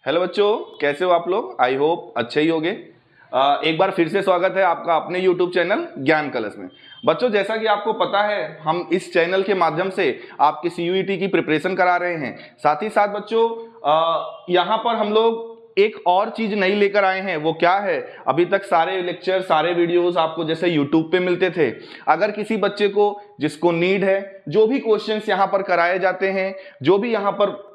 Hello बच्चों, कैसे हो आप लोग? आई होप अच्छे ही होंगे। एक बार फिर से स्वागत है आपका अपने यूट्यूब चैनल ज्ञान कलश में। बच्चों, जैसा कि आपको पता है, हम इस चैनल के माध्यम से आपके CUET की प्रिपरेशन करा रहे हैं। साथ ही साथ बच्चों, यहाँ पर हम लोग एक और चीज नई लेकर आए हैं। वो क्या है? अभी तक सारे लेक्चर, सारे वीडियोस आपको जैसे यूट्यूब पे मिलते थे, अगर किसी बच्चे को जिसको नीड है, जो भी क्वेश्चंस यहाँ पर कराए जाते हैं, जो भी यहाँ पर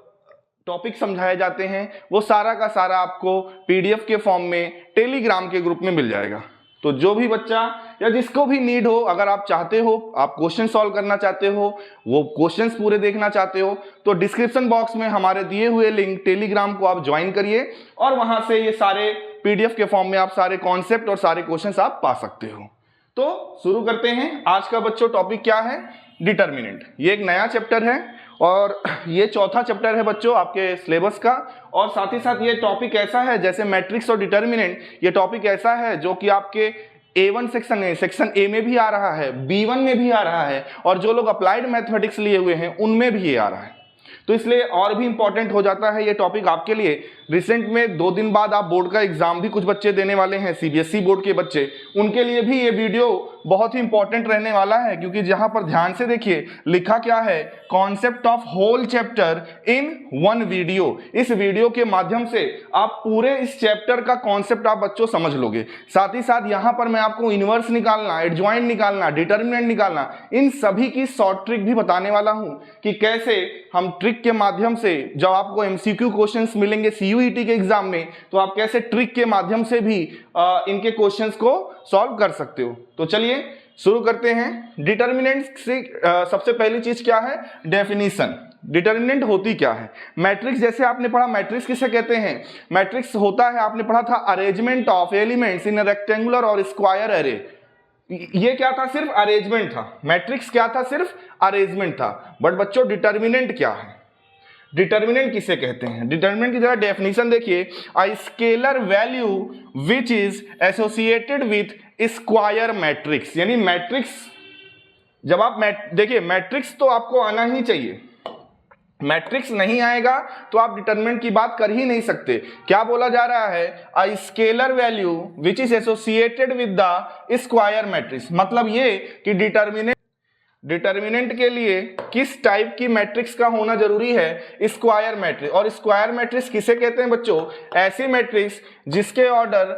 टॉपिक समझाए जाते हैं, वो सारा का सारा आपको PDF के फॉर्म में टेलीग्राम के ग्रुप में मिल जाएगा। तो जो भी बच्चा या जिसको भी नीड हो, अगर आप चाहते हो, आप क्वेश्चन सॉल्व करना चाहते हो, वो क्वेश्चंस पूरे देखना चाहते हो, तो डिस्क्रिप्शन बॉक्स में हमारे दिए हुए लिंक टेलीग्राम को आप ज्वाइन करिए और वहां से ये सारे PDF के फॉर्म में आप सारे कॉन्सेप्ट और सारे क्वेश्चंस आप पा सकते हो। तो शुरू करते हैं। आज का बच्चों टॉपिक क्या है? डिटर्मिनेंट। ये एक नया चैप्टर है और ये चौथा चैप्टर है बच्चों आपके सिलेबस का। और साथ ही साथ ये टॉपिक ऐसा है, जैसे मैट्रिक्स और डिटर्मिनेंट, ये टॉपिक ऐसा है जो कि आपके A1 सेक्शन A में भी आ रहा है, B1 में भी आ रहा है, और जो लोग अप्लाइड मैथमेटिक्स लिए हुए हैं उनमें भी ये आ रहा है। तो इसलिए और भी इंपॉर्टेंट हो जाता है ये टॉपिक आपके लिए। रिसेंट में 2 दिन बाद आप बोर्ड का एग्जाम भी कुछ बच्चे देने वाले हैं, CBSE बोर्ड के बच्चे, उनके लिए भी ये वीडियो बहुत ही इंपॉर्टेंट रहने वाला है। क्योंकि जहां पर ध्यान से देखिए, लिखा क्या है, concept of whole chapter in 1 video. इस वीडियो के माध्यम से आप पूरे इस चैप्टर का कॉन्सेप्ट आप बच्चों समझ लोगे। साथ ही साथ यहाँ पर मैं आपको इनवर्स निकालना, एडजॉइंट निकालना, डिटर्मिनेंट निकालना, इन सभी की शॉर्ट ट्रिक भी बताने वाला हूं कि कैसे हम ट्रिक के माध्यम से, जब आपको MCQ क्वेश्चंस मिलेंगे CUET के एग्जाम में, तो आप कैसे ट्रिक के माध्यम से भी इनके क्वेश्चंस को सॉल्व कर सकते हो। तो चलिए शुरू करते हैं। डिटर्मिनेंट से सबसे पहली चीज क्या है? डेफिनेशन। डिटर्मिनेंट होती क्या है? मैट्रिक्स, जैसे आपने पढ़ा, मैट्रिक्स किसे कहते हैं? मैट्रिक्स होता है, आपने पढ़ा था, arrangement of elements in rectangular और स्क्वायर एरे। ये क्या था? सिर्फ अरेंजमेंट था। मैट्रिक्स क्या था? सिर्फ अरेंजमेंट था। बट बच्चों, डिटर्मिनेंट क्या है? डिटर्मिनेंट किसे कहते हैं? डिटर्मिनेंट की जरा डेफिनेशन देखिए, a scalar value which is associated with square matrix. यानी मैट्रिक्स, जब आप देखिए, मैट्रिक्स तो आपको आना ही चाहिए। मैट्रिक्स नहीं आएगा तो आप डिटर्मिनेंट की बात कर ही नहीं सकते। क्या बोला जा रहा है? A scalar value which is associated with the square matrix. मतलब ये कि डिटर्मिनेंट के लिए किस टाइप की मैट्रिक्स का होना जरूरी है? Square matrix. और स्क्वायर मैट्रिक्स किसे कहते हैं बच्चों? ऐसी मैट्रिक्स जिसके ऑर्डर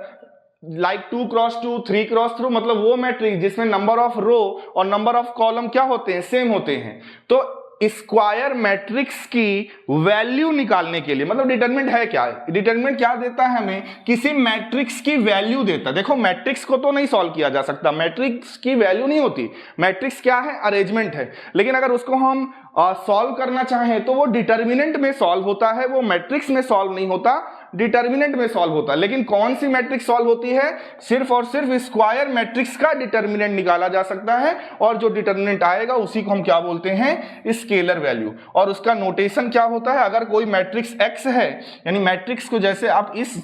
लाइक 2x2, 3x3, मतलब वो मैट्रिक्स जिसमें नंबर ऑफ रो और नंबर ऑफ कॉलम क्या होते हैं? सेम होते हैं। तो स्क्वायर मैट्रिक्स की वैल्यू निकालने के लिए, मतलब डिटरमिनेंट है क्या? डिटरमिनेंट क्या देता है हमें? किसी मैट्रिक्स की वैल्यू देता है। देखो, मैट्रिक्स को तो नहीं सॉल्व किया जा सकता, मैट्रिक्स की वैल्यू नहीं होती। मैट्रिक्स क्या है? अरेंजमेंट है। लेकिन अगर उसको हम सॉल्व करना चाहें तो वो डिटर्मिनेंट में सॉल्व होता है, वो मैट्रिक्स में सॉल्व नहीं होता, डिटर्मिनेंट में सॉल्व होता है। लेकिन कौन सी मैट्रिक्स सॉल्व होती है? सिर्फ और सिर्फ स्क्वायर मैट्रिक्स का डिटर्मिनेंट निकाला जा सकता है। और जो डिटर्मिनेंट आएगा उसी को हम क्या बोलते हैं? Scalar value. और उसका नोटेशन क्या होता है? अगर कोई मैट्रिक्स X है, यानी मैट्रिक्स को जैसे आप इस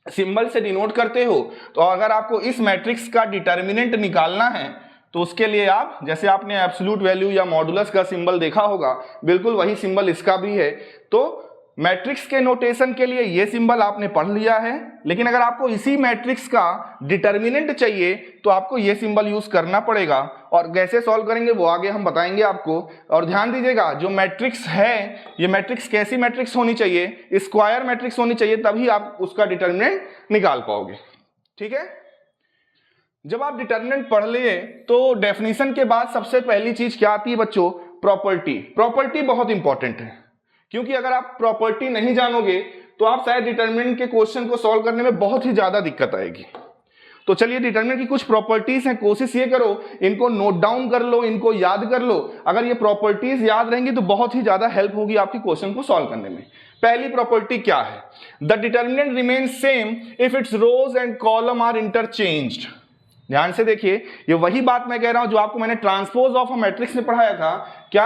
सिंबल से डिनोट करते हो, तो अगर आपको इस मैट्रिक्स का डिटर्मिनेंट निकालना है तो उसके लिए आप, जैसे आपने एब्सोल्यूट वैल्यू या मॉडुलस का सिंबल देखा होगा, बिल्कुल वही सिंबल इसका भी है। तो मैट्रिक्स के नोटेशन के लिए ये सिंबल आपने पढ़ लिया है। लेकिन अगर आपको इसी मैट्रिक्स का डिटर्मिनेंट चाहिए तो आपको ये सिंबल यूज करना पड़ेगा। और कैसे सॉल्व करेंगे वो आगे हम बताएंगे आपको। और ध्यान दीजिएगा, जो मैट्रिक्स है, ये मैट्रिक्स कैसी मैट्रिक्स होनी चाहिए? स्क्वायर मैट्रिक्स होनी चाहिए, तभी आप उसका डिटर्मिनेंट निकाल पाओगे। ठीक है? जब आप डिटर्मिनेंट पढ़ लिए तो डेफिनेशन के बाद सबसे पहली चीज क्या आती है बच्चों? प्रॉपर्टी। प्रॉपर्टी बहुत इंपॉर्टेंट है, क्योंकि अगर आप प्रॉपर्टी नहीं जानोगे तो आप शायद डिटर्मिनेंट के क्वेश्चन को सॉल्व करने में बहुत ही ज्यादा दिक्कत आएगी। तो चलिए, डिटर्मिनेंट की कुछ प्रॉपर्टीज हैं, कोशिश ये करो इनको नोट डाउन कर लो, इनको याद कर लो। अगर ये प्रॉपर्टीज याद रहेंगी तो बहुत ही ज्यादा हेल्प होगी आपके क्वेश्चन को सॉल्व करने में। पहली प्रॉपर्टी क्या है? The determinant remains same if its rows and columns are interchanged. ध्यान से देखिए, ये वही बात मैं कह रहा हूं जो आपको मैंने ट्रांसपोज ऑफ अ मैट्रिक्स में पढ़ाया था। क्या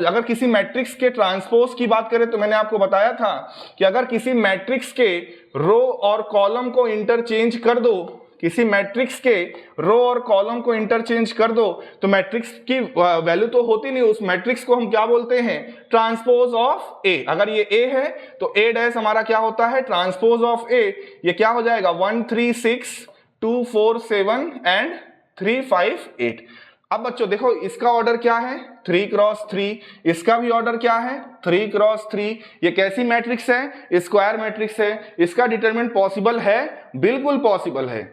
अगर किसी मैट्रिक्स के ट्रांसपोज की बात करें तो मैंने आपको बताया था कि अगर किसी मैट्रिक्स के रो और कॉलम को इंटरचेंज कर दो किसी मैट्रिक्स के रो और कॉलम को इंटरचेंज कर दो तो मैट्रिक्स की वैल्यू तो होती नहीं, उस मैट्रिक्स को हम क्या बोलते हैं, ट्रांसपोज ऑफ ए। अगर ये ए है तो ए डैश हमारा क्या होता है, ट्रांसपोज ऑफ ए। ये क्या हो जाएगा 1 3 6 2 4 7 एंड 3 5 8। अब बच्चों देखो इसका ऑर्डर क्या है 3 क्रॉस 3, इसका भी ऑर्डर क्या है 3 क्रॉस 3। ये कैसी मैट्रिक्स है, स्क्वायर मैट्रिक्स है। इसका डिटरमिनेंट पॉसिबल है, बिल्कुल पॉसिबल है।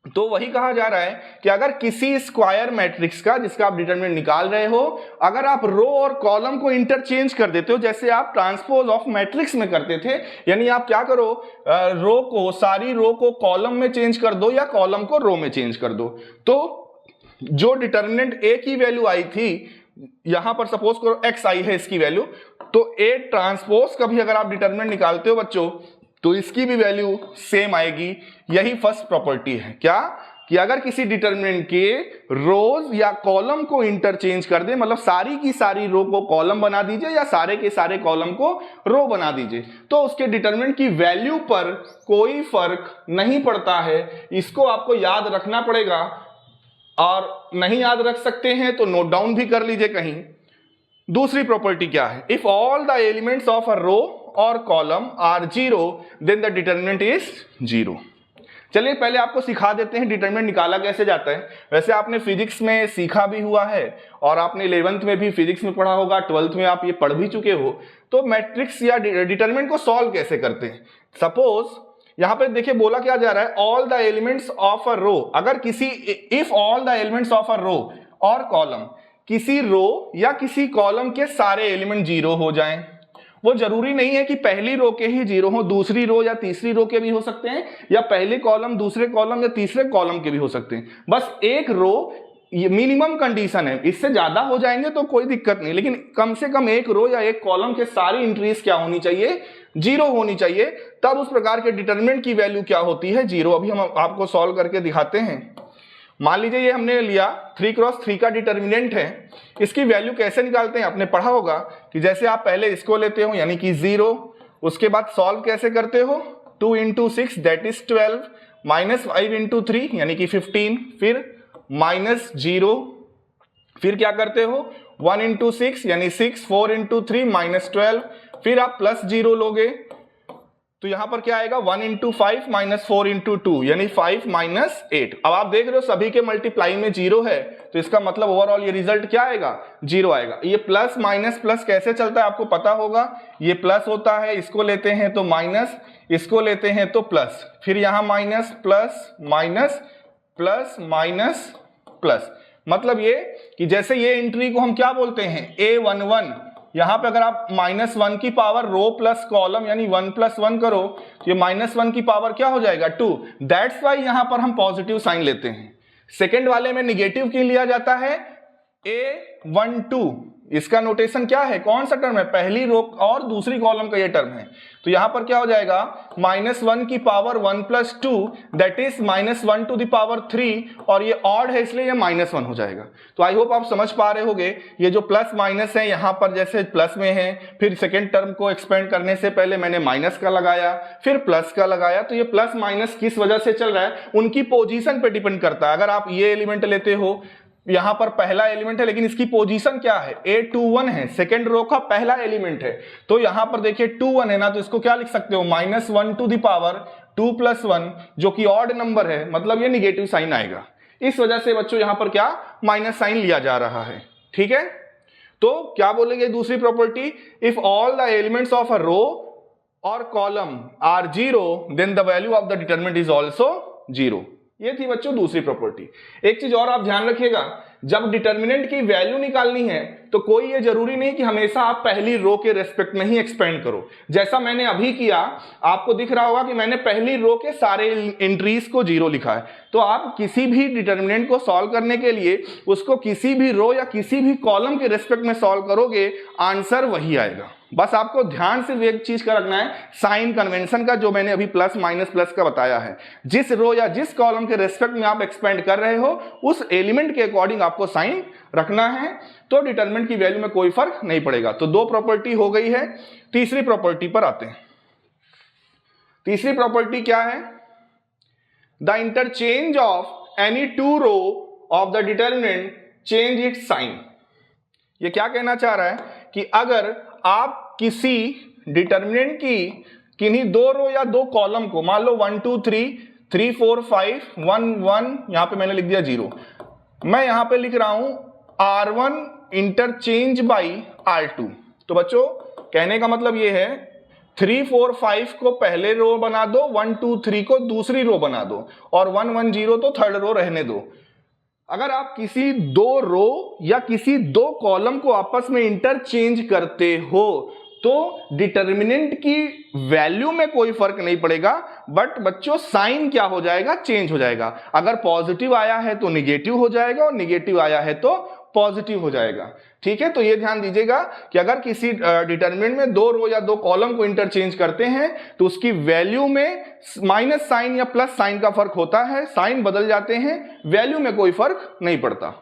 तो वही कहा जा रहा है कि अगर किसी स्क्वायर मैट्रिक्स का जिसका आप डिटरमिनेंट निकाल रहे हो, अगर आप रो और कॉलम को इंटरचेंज कर देते हो जैसे आप ट्रांसपोज ऑफ मैट्रिक्स में करते थे, यानी आप क्या करो रो को, सारी रो को कॉलम में चेंज कर दो या कॉलम को रो में चेंज कर दो, तो जो डिटरमिनेंट ए की वैल्यू आई थी, यहां पर सपोज करो एक्स आई है इसकी वैल्यू, तो ए ट्रांसपोज का भी अगर आप डिटरमिनेंट निकालते हो बच्चों तो इसकी भी वैल्यू सेम आएगी। यही फर्स्ट प्रॉपर्टी है, क्या कि अगर किसी डिटरमिनेंट के रोज या कॉलम को इंटरचेंज कर दे, मतलब सारी की सारी रो को कॉलम बना दीजिए या सारे के सारे कॉलम को रो बना दीजिए, तो उसके डिटरमिनेंट की वैल्यू पर कोई फर्क नहीं पड़ता है। इसको आपको याद रखना पड़ेगा, और नहीं याद रख सकते हैं तो नोट डाउन भी कर लीजिए कहीं। दूसरी प्रॉपर्टी क्या है, if all the elements of a row और column are zero then the determinant is zero. चलिए पहले आपको सिखा देते हैं डिटरमिनेंट निकाला कैसे जाता है। वैसे आपने फिजिक्स में सीखा भी हुआ है और आपने 11th में भी फिजिक्स में पढ़ा होगा, 12th में आप ये पढ़ भी चुके हो। तो मैट्रिक्स या डिटरमिनेंट को सॉल्व कैसे करते हैं। सपोज यहां पे देखिए बोला क्या जा रहा है, all the elements of a row, अगर किसी if all the elements of a row और कॉलम, किसी रो या किसी कॉलम के सारे एलिमेंट जीरो हो जाएं। वो जरूरी नहीं है कि पहली रो के ही जीरो हो, दूसरी रो या तीसरी रो के भी हो सकते हैं, या पहले कॉलम दूसरे कॉलम या तीसरे कॉलम के भी हो सकते हैं। बस एक रो ये मिनिमम कंडीशन है, इससे ज्यादा हो जाएंगे तो कोई दिक्कत नहीं, लेकिन कम से कम एक रो या एक कॉलम के सारी एंट्रीज क्या होनी चाहिए, जीरो होनी चाहिए। तब उस प्रकार के डिटरमिनेंट की वैल्यू क्या होती है, जीरो। अभी हम आपको सॉल्व करके दिखाते हैं। मान लीजिए ये हमने लिया 3 क्रॉस 3 का डिटरमिनेंट है, इसकी वैल्यू कैसे निकालते हैं आपने पढ़ा होगा कि जैसे आप पहले इसको लेते हो यानी कि 0, उसके बाद सॉल्व कैसे करते हो 2 into 6 that is 12, minus 5 into 3 यानी कि 15, फिर माइनस 0, फिर क्या करते हो 1 इंटू 6 यानी 6, 4 इंटू 3 माइनस 12, फिर आप प्लस 0 लोगे तो यहां पर क्या आएगा 1 इंटू 5 माइनस 4 इंटू 2 यानी 5 माइनस 8। अब आप देख रहे हो सभी के मल्टीप्लाई में 0 है, तो इसका मतलब ओवरऑल ये रिजल्ट क्या आएगा 0 आएगा। ये प्लस माइनस प्लस कैसे चलता है आपको पता होगा, ये प्लस होता है, इसको लेते हैं तो माइनस, इसको लेते हैं तो प्लस, फिर यहां minus plus minus plus minus plus. मतलब ये कि जैसे ये एंट्री को हम क्या बोलते हैं A11, यहां पे अगर आप -1 की पावर रो प्लस कॉलम यानी 1 + 1 करो, ये -1 की पावर क्या हो जाएगा 2। दैट्स वाई यहां पर हम पॉजिटिव साइन लेते हैं। सेकेंड वाले में निगेटिव क्यों लिया जाता है, A12 इसका नोटेशन क्या है, कौन सा टर्म है, पहली रो और दूसरी कॉलम का ये टर्म है। तो यहां पर क्या हो जाएगा -1 की power 1 + 2 that is -1 to the power 3, और ये ऑड है इसलिए ये -1 हो जाएगा। तो आई होप आप समझ पा रहे होगे, ये जो प्लस माइनस है यहां पर जैसे प्लस में है, फिर सेकेंड टर्म को एक्सपेंड करने से पहले मैंने माइनस का लगाया फिर प्लस का लगाया, तो ये प्लस माइनस किस वजह से चल रहा है, उनकी पोजीशन पे डिपेंड करता है। अगर आप ये एलिमेंट लेते हो, यहां पर पहला एलिमेंट है लेकिन इसकी पोजीशन क्या है A21 है, सेकेंड रो का पहला एलिमेंट है, तो यहां पर देखिए 21 है ना, तो इसको क्या लिख सकते हो -1 टू द पावर 2 + 1 जो कि ऑड नंबर है, मतलब ये निगेटिव साइन आएगा। इस वजह से बच्चों यहां पर क्या माइनस साइन लिया जा रहा है, ठीक है। तो क्या बोलेंगे दूसरी property, if all the elements of a row और column are zero then the value of the determinant is also zero. ये थी बच्चों दूसरी प्रॉपर्टी। एक चीज और आप ध्यान रखिएगा, जब डिटरमिनेंट की वैल्यू निकालनी है तो कोई ये जरूरी नहीं कि हमेशा आप पहली रो के रेस्पेक्ट में ही एक्सपेंड करो। जैसा मैंने अभी किया, आपको दिख रहा होगा कि मैंने पहली रो के सारे एंट्रीज को 0 लिखा है। तो आप किसी भी डिटरमिनेंट को सॉल्व करने के लिए उसको किसी भी रो या किसी भी कॉलम के रेस्पेक्ट में सॉल्व करोगे, आंसर वही आएगा। बस आपको ध्यान से एक चीज का रखना है, साइन कन्वेंशन का, जो मैंने अभी प्लस माइनस प्लस का बताया है। जिस रो या जिस कॉलम के रेस्पेक्ट में आप एक्सपेंड कर रहे हो उस एलिमेंट के अकॉर्डिंग आपको साइन रखना है, तो डिटरमिनेंट की वैल्यू में कोई फर्क नहीं पड़ेगा। तो 2 प्रॉपर्टी हो गई है। तीसरी प्रॉपर्टी पर आते हैं। तीसरी प्रॉपर्टी क्या है, the interchange of any two row of the determinant change its sign. ये क्या कहना चाह रहा है कि अगर आप किसी डिटर्मिनेंट की किन्हीं दो रो या दो कॉलम को, मान लो 1 2 3 3 4 5 1 1, यहां पे मैंने लिख दिया 0, मैं यहां पे लिख रहा हूं R1 इंटरचेंज बाई R2। तो बच्चों कहने का मतलब ये है 3 4 5 को पहले रो बना दो, 1 2 3 को दूसरी रो बना दो, और 1 1 0 तो थर्ड रो रहने दो। अगर आप किसी दो रो या किसी दो कॉलम को आपस में इंटरचेंज करते हो तो डिटर्मिनेंट की वैल्यू में कोई फर्क नहीं पड़ेगा, बट बच्चों साइन क्या हो जाएगा, चेंज हो जाएगा। अगर पॉजिटिव आया है तो निगेटिव हो जाएगा और निगेटिव आया है तो पॉजिटिव हो जाएगा। ठीक है, तो ये ध्यान दीजिएगा कि अगर किसी डिटर्मिनेंट में दो रो या दो कॉलम को इंटरचेंज करते हैं तो उसकी वैल्यू में माइनस साइन या प्लस साइन का फर्क होता है, साइन बदल जाते हैं, वैल्यू में कोई फर्क नहीं पड़ता।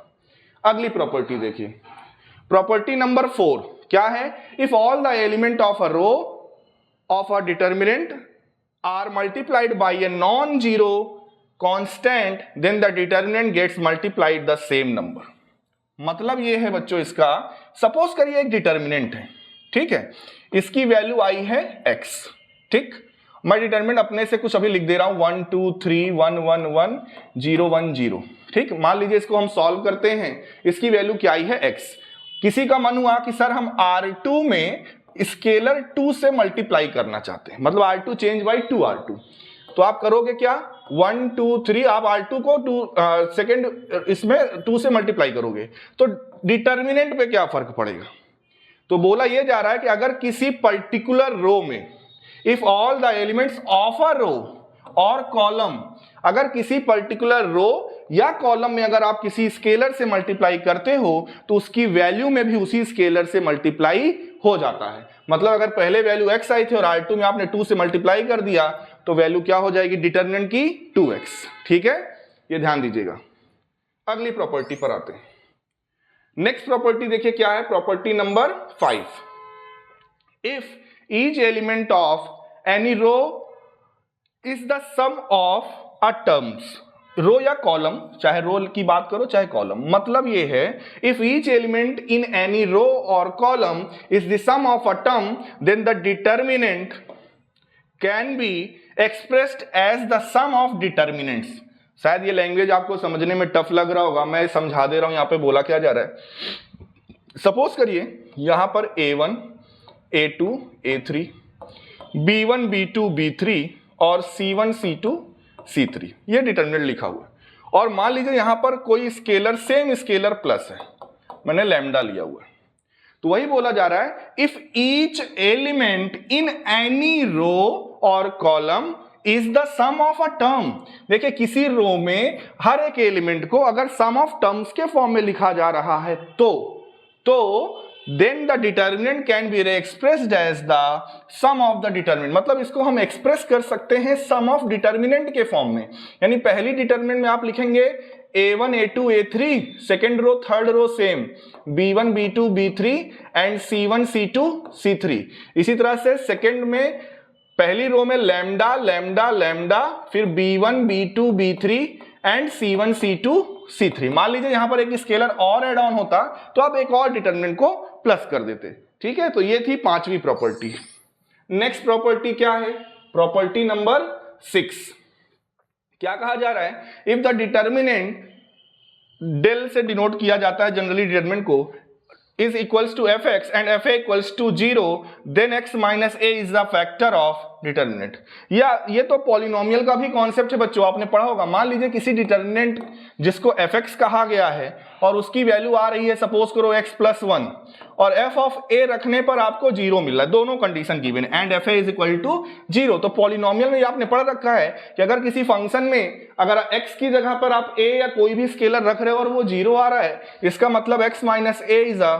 अगली प्रॉपर्टी देखिए, प्रॉपर्टी नंबर 4 क्या है, if all the element of a row of a determinant are multiplied by a non zero constant then the determinant gets multiplied the same number. मतलब ये है बच्चों इसका, सपोज करिए एक डिटर्मिनेंट है, ठीक है, इसकी वैल्यू आई है x, ठीक, मैं डिटर्मिनेंट अपने से कुछ अभी लिख दे रहा हूं 1 2 3 1 1 1 0 1 0, ठीक। मान लीजिए इसको हम सॉल्व करते हैं, इसकी वैल्यू क्या आई है x। किसी का मन हुआ कि सर हम R2 में स्केलर 2 से मल्टीप्लाई करना चाहते हैं, मतलब R2 चेंज बाई 2R2, तो आप करोगे क्या, 1 2 3, आप R2 को 2 सेकेंड इसमें 2 से मल्टीप्लाई करोगे तो डिटर्मिनेंट पे क्या फर्क पड़ेगा। तो बोला यह जा रहा है कि अगर किसी पर्टिकुलर रो में if all the elements of a row और कॉलम, अगर किसी पर्टिकुलर रो या कॉलम में अगर आप किसी स्केलर से मल्टीप्लाई करते हो तो उसकी वैल्यू में भी उसी स्केलर से मल्टीप्लाई हो जाता है। मतलब अगर पहले वैल्यू x आई थी और R2 में आपने 2 से मल्टीप्लाई कर दिया तो वैल्यू क्या हो जाएगी डिटर्मिनेंट की 2x। ठीक है, ये ध्यान दीजिएगा। अगली प्रॉपर्टी पर आते हैं। नेक्स्ट प्रॉपर्टी देखिए क्या है, property number 5, if each element of any row is the sum of a terms, row या कॉलम, चाहे रो की बात करो चाहे कॉलम, मतलब ये है if each element in any row और column is the sum of a term then the determinant can be expressed as the sum of determinants. शायद ये लैंग्वेज आपको समझने में टफ लग रहा होगा, मैं समझा दे रहा हूं यहां पे बोला क्या जा रहा है। सपोज करिए यहां पर A1 A2 A3 B1 B2 B3 और C1 C2 C3 ये डिटर्मिनेंट लिखा हुआ है, और मान लीजिए यहां पर कोई स्केलर सेम स्केलर प्लस है, मैंने लैम्डा लिया हुआ है। तो वही बोला जा रहा है if each element in any row और column is the sum of a term. देखिए किसी रो में हर एक एलिमेंट को अगर सम ऑफ टर्म्स के फॉर्म में लिखा जा रहा है तो then the determinant can be expressed as the sum of the determinant। मतलब इसको हम एक्सप्रेस कर सकते हैं sum of determinant के फॉर्म में। यानी पहली डिटर्मिनेंट में आप लिखेंगे A1 A2 A3, second row third row same B1 B2 B3 and C1 C2 C3। इसी तरह से सेकेंड में पहली रो में लैम्डा लैम्डा लैम्डा, फिर B1 B2 B3 and C1 C2 C3। मान लीजिए यहां पर एक स्केलर और एड ऑन होता तो आप एक और डिटर्मिनेंट को प्लस कर देते। ठीक है, तो ये थी पांचवी प्रॉपर्टी। नेक्स्ट प्रॉपर्टी क्या है, प्रॉपर्टी नंबर 6। क्या कहा जा रहा है, इफ द डिटर्मिनेंट, डेल से डिनोट किया जाता है जनरली डिटर्मिनेंट को, is equals to fx and fa equals to 0 then x minus a is the factor of determinant. या ये तो पॉलिनोमियल का भी कॉन्सेप्ट है बच्चों, आपने पढ़ा होगा। मान लीजिए किसी डिटर्मिनेंट जिसको fx कहा गया है और उसकी वैल्यू आ रही है सपोज करो x + 1 और f ऑफ a रखने पर आपको 0 मिल रहा है, दोनों condition given and fa is equal to 0। तो पॉलिनोमियल में आपने पढ़ रखा है कि अगर किसी फंक्शन में अगर x की जगह पर आप a या कोई भी स्केलर रख रहे हो और वो 0 आ रहा है, इसका मतलब x minus a is a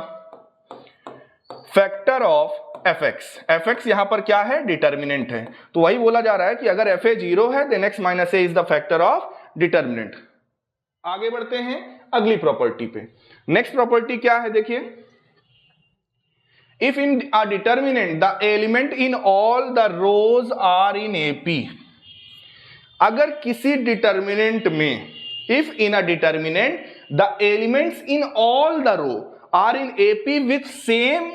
factor of fx। fx यहां पर क्या है, डिटर्मिनेंट है। तो वही बोला जा रहा है कि अगर fa 0 है then x minus a is the factor of determinant. आगे बढ़ते हैं अगली प्रॉपर्टी पे। नेक्स्ट प्रॉपर्टी क्या है देखिए, if in a determinant the element in all the rows are in AP। अगर किसी डिटर्मिनेंट में, if in a determinant the elements in all the row are in AP with same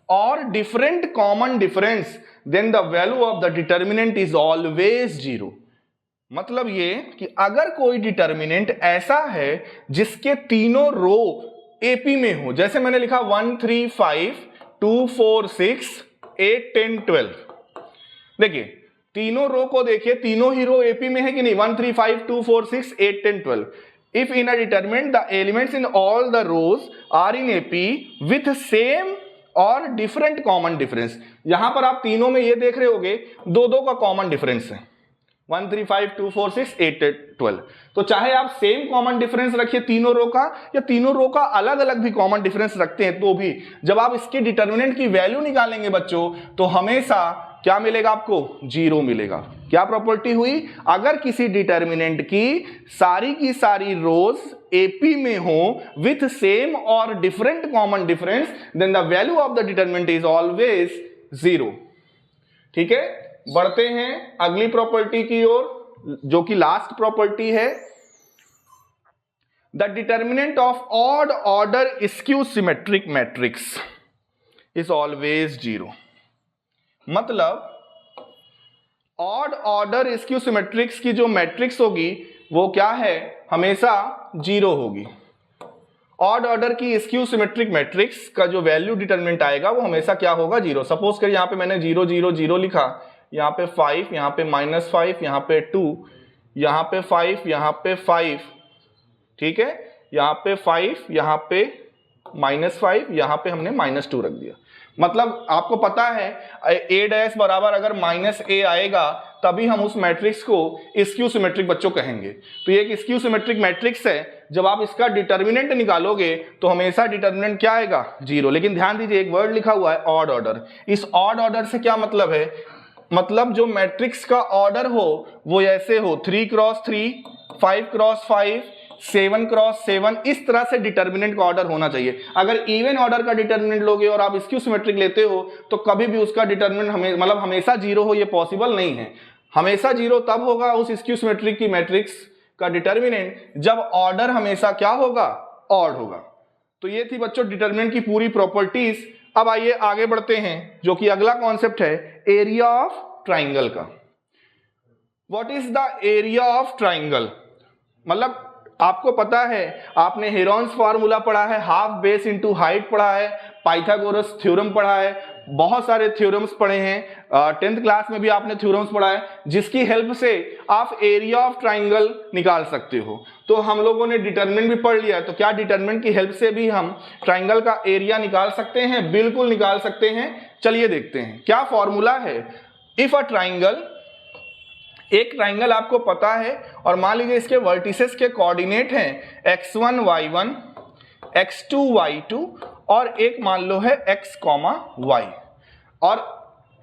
और different common difference, then the value of the determinant is always zero. मतलब ये कि अगर कोई determinant ऐसा है जिसके तीनों रो एपी में हो, जैसे मैंने लिखा 1 3 5 2 4 6 8 10 12, देखिए तीनों रो को देखिए, तीनों ही रो एपी में है कि नहीं, 1 3 5 2 4 6 8 10 12। If in a determinant the elements in all the rows are in AP with same और डिफरेंट कॉमन डिफरेंस, यहां पर आप तीनों में ये देख रहे होगे दो दो का कॉमन डिफरेंस है, 1 3 5 2 4 6 8 12। तो चाहे आप सेम कॉमन डिफरेंस रखिए तीनों रो का, या तीनों रो का अलग अलग भी कॉमन डिफरेंस रखते हैं, तो भी जब आप इसके डिटर्मिनेंट की वैल्यू निकालेंगे बच्चों, तो हमेशा क्या मिलेगा आपको, जीरो मिलेगा। क्या प्रॉपर्टी हुई, अगर किसी डिटर्मिनेंट की सारी रोज एपी में हो विथ सेम और different common difference, then the value of the determinant is always zero. ठीक है, बढ़ते हैं अगली प्रॉपर्टी की ओर, जो कि लास्ट प्रॉपर्टी है। The determinant of odd order skew symmetric matrix is always zero. मतलब ऑड ऑर्डर स्क्यू सिमेट्रिक्स की जो मैट्रिक्स होगी वो क्या है, हमेशा जीरो होगी। ऑड ऑर्डर की स्क्यू सिमेट्रिक मैट्रिक्स का जो वैल्यू डिटरमिनेंट आएगा वो हमेशा क्या होगा, जीरो। सपोज करिए यहां पे मैंने 0 0 0 लिखा, यहाँ पे 5, यहाँ पे -5, यहाँ पे 2, यहाँ पे 5, यहाँ पे 5, ठीक है, यहाँ पे 5, यहाँ पे -5, यहाँ पे हमने -2 रख दिया। मतलब आपको पता है a डैश बराबर अगर -a आएगा तभी हम उस मैट्रिक्स को स्क्यू सिमेट्रिक बच्चों कहेंगे। तो ये एक स्क्यू सिमेट्रिक मैट्रिक्स है, जब आप इसका डिटर्मिनेंट निकालोगे तो हमेशा डिटर्मिनेंट क्या आएगा, जीरो। लेकिन ध्यान दीजिए एक वर्ड लिखा हुआ है ऑड ऑर्डर। इस ऑड ऑर्डर से क्या मतलब है, मतलब जो मैट्रिक्स का ऑर्डर हो वो ऐसे हो 3 क्रॉस 3, 5 क्रॉस 5, 7 क्रॉस 7, इस तरह से डिटर्मिनेंट का ऑर्डर होना चाहिए। अगर इवन ऑर्डर का डिटर्मिनेंट लोगे और आप स्क्यू सिमेट्रिक लेते हो तो कभी भी उसका डिटर्मिनेंट मतलब हमेशा जीरो हो, ये पॉसिबल नहीं है। हमेशा जीरो तब होगा उस स्क्यू सिमेट्रिक की मैट्रिक्स का डिटर्मिनेंट जब ऑर्डर हमेशा क्या होगा, ऑड होगा। तो ये थी बच्चों डिटर्मिनेंट की पूरी प्रॉपर्टीज। अब आइए आगे बढ़ते हैं, जो कि अगला कॉन्सेप्ट है एरिया ऑफ ट्राइंगल का। What is the area of triangle, मतलब आपको पता है, आपने हेरोन्स फार्मूला पढ़ा है, हाफ बेस इनटू हाइट पढ़ा है, पाइथागोरस थ्योरम पढ़ा है, बहुत सारे थ्योरम्स पढ़े हैं, 10th क्लास में भी आपने थ्योरम्स पढ़ा है, जिसकी हेल्प से आप एरिया ऑफ ट्राइंगल निकाल सकते हो। तो हम लोगों ने डिटरमिनेंट भी पढ़ लिया है, तो क्या डिटरमिनेंट की हेल्प से भी हम ट्राइंगल का एरिया निकाल सकते हैं? बिल्कुल निकाल सकते हैं। चलिए देखते हैं क्या फॉर्मूला है। इफ अ ट्राइंगल, एक ट्राइंगल आपको पता है और मान लीजिए इसके वर्टिसेस के कोऑर्डिनेट हैं x1 y1, x2 y2 और एक मान लो है x, y, और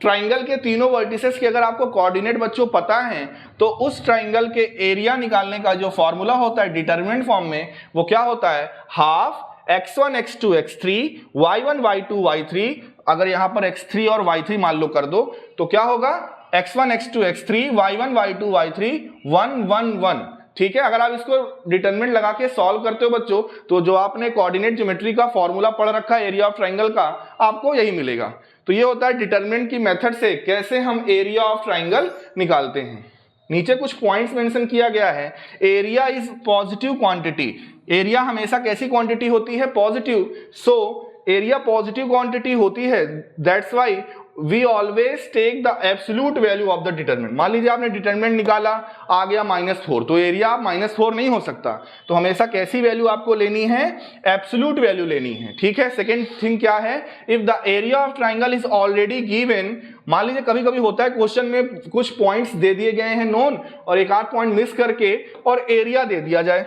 ट्राइंगल के तीनों वर्टिसेस के अगर आपको कोऑर्डिनेट बच्चों पता है तो उस ट्राइंगल के एरिया निकालने का जो फॉर्मूला होता है डिटरमिनेंट फॉर्म में, वो क्या होता है, half x1 x2 x3 y1 y2 y3। अगर यहां पर x3 और y3 मान लो कर दो तो क्या होगा, x1 x2 x3 y1 y2 y3 1 1 1। ठीक है, अगर आप इसको डिटरमिनेंट लगा के सॉल्व करते हो बच्चों, तो जो आपने कोऑर्डिनेट ज्योमेट्री का फॉर्मूला पढ़ रखा है एरिया ऑफ ट्राइंगल का, आपको यही मिलेगा। तो ये होता है डिटरमिनेंट की मेथड से कैसे हम एरिया ऑफ ट्राइंगल निकालते हैं। नीचे कुछ पॉइंट्स मेंशन किया गया है। Area is positive quantity. Area हमेशा कैसी क्वांटिटी होती है, positive. So area positive quantity होती है, that's why we always take the absolute value of the determinant. मान लीजिए आपने डिटरमिनेंट निकाला, आ गया -4, तो एरिया -4 नहीं हो सकता। तो हमेशा कैसी वैल्यू आपको लेनी है, एब्सोल्यूट वैल्यू लेनी है। ठीक है, सेकेंड थिंग क्या है, if the area of triangle is already given. मान लीजिए कभी कभी होता है क्वेश्चन में कुछ पॉइंट्स दे दिए गए हैं नोन और एक आध पॉइंट मिस करके और एरिया दे दिया जाए,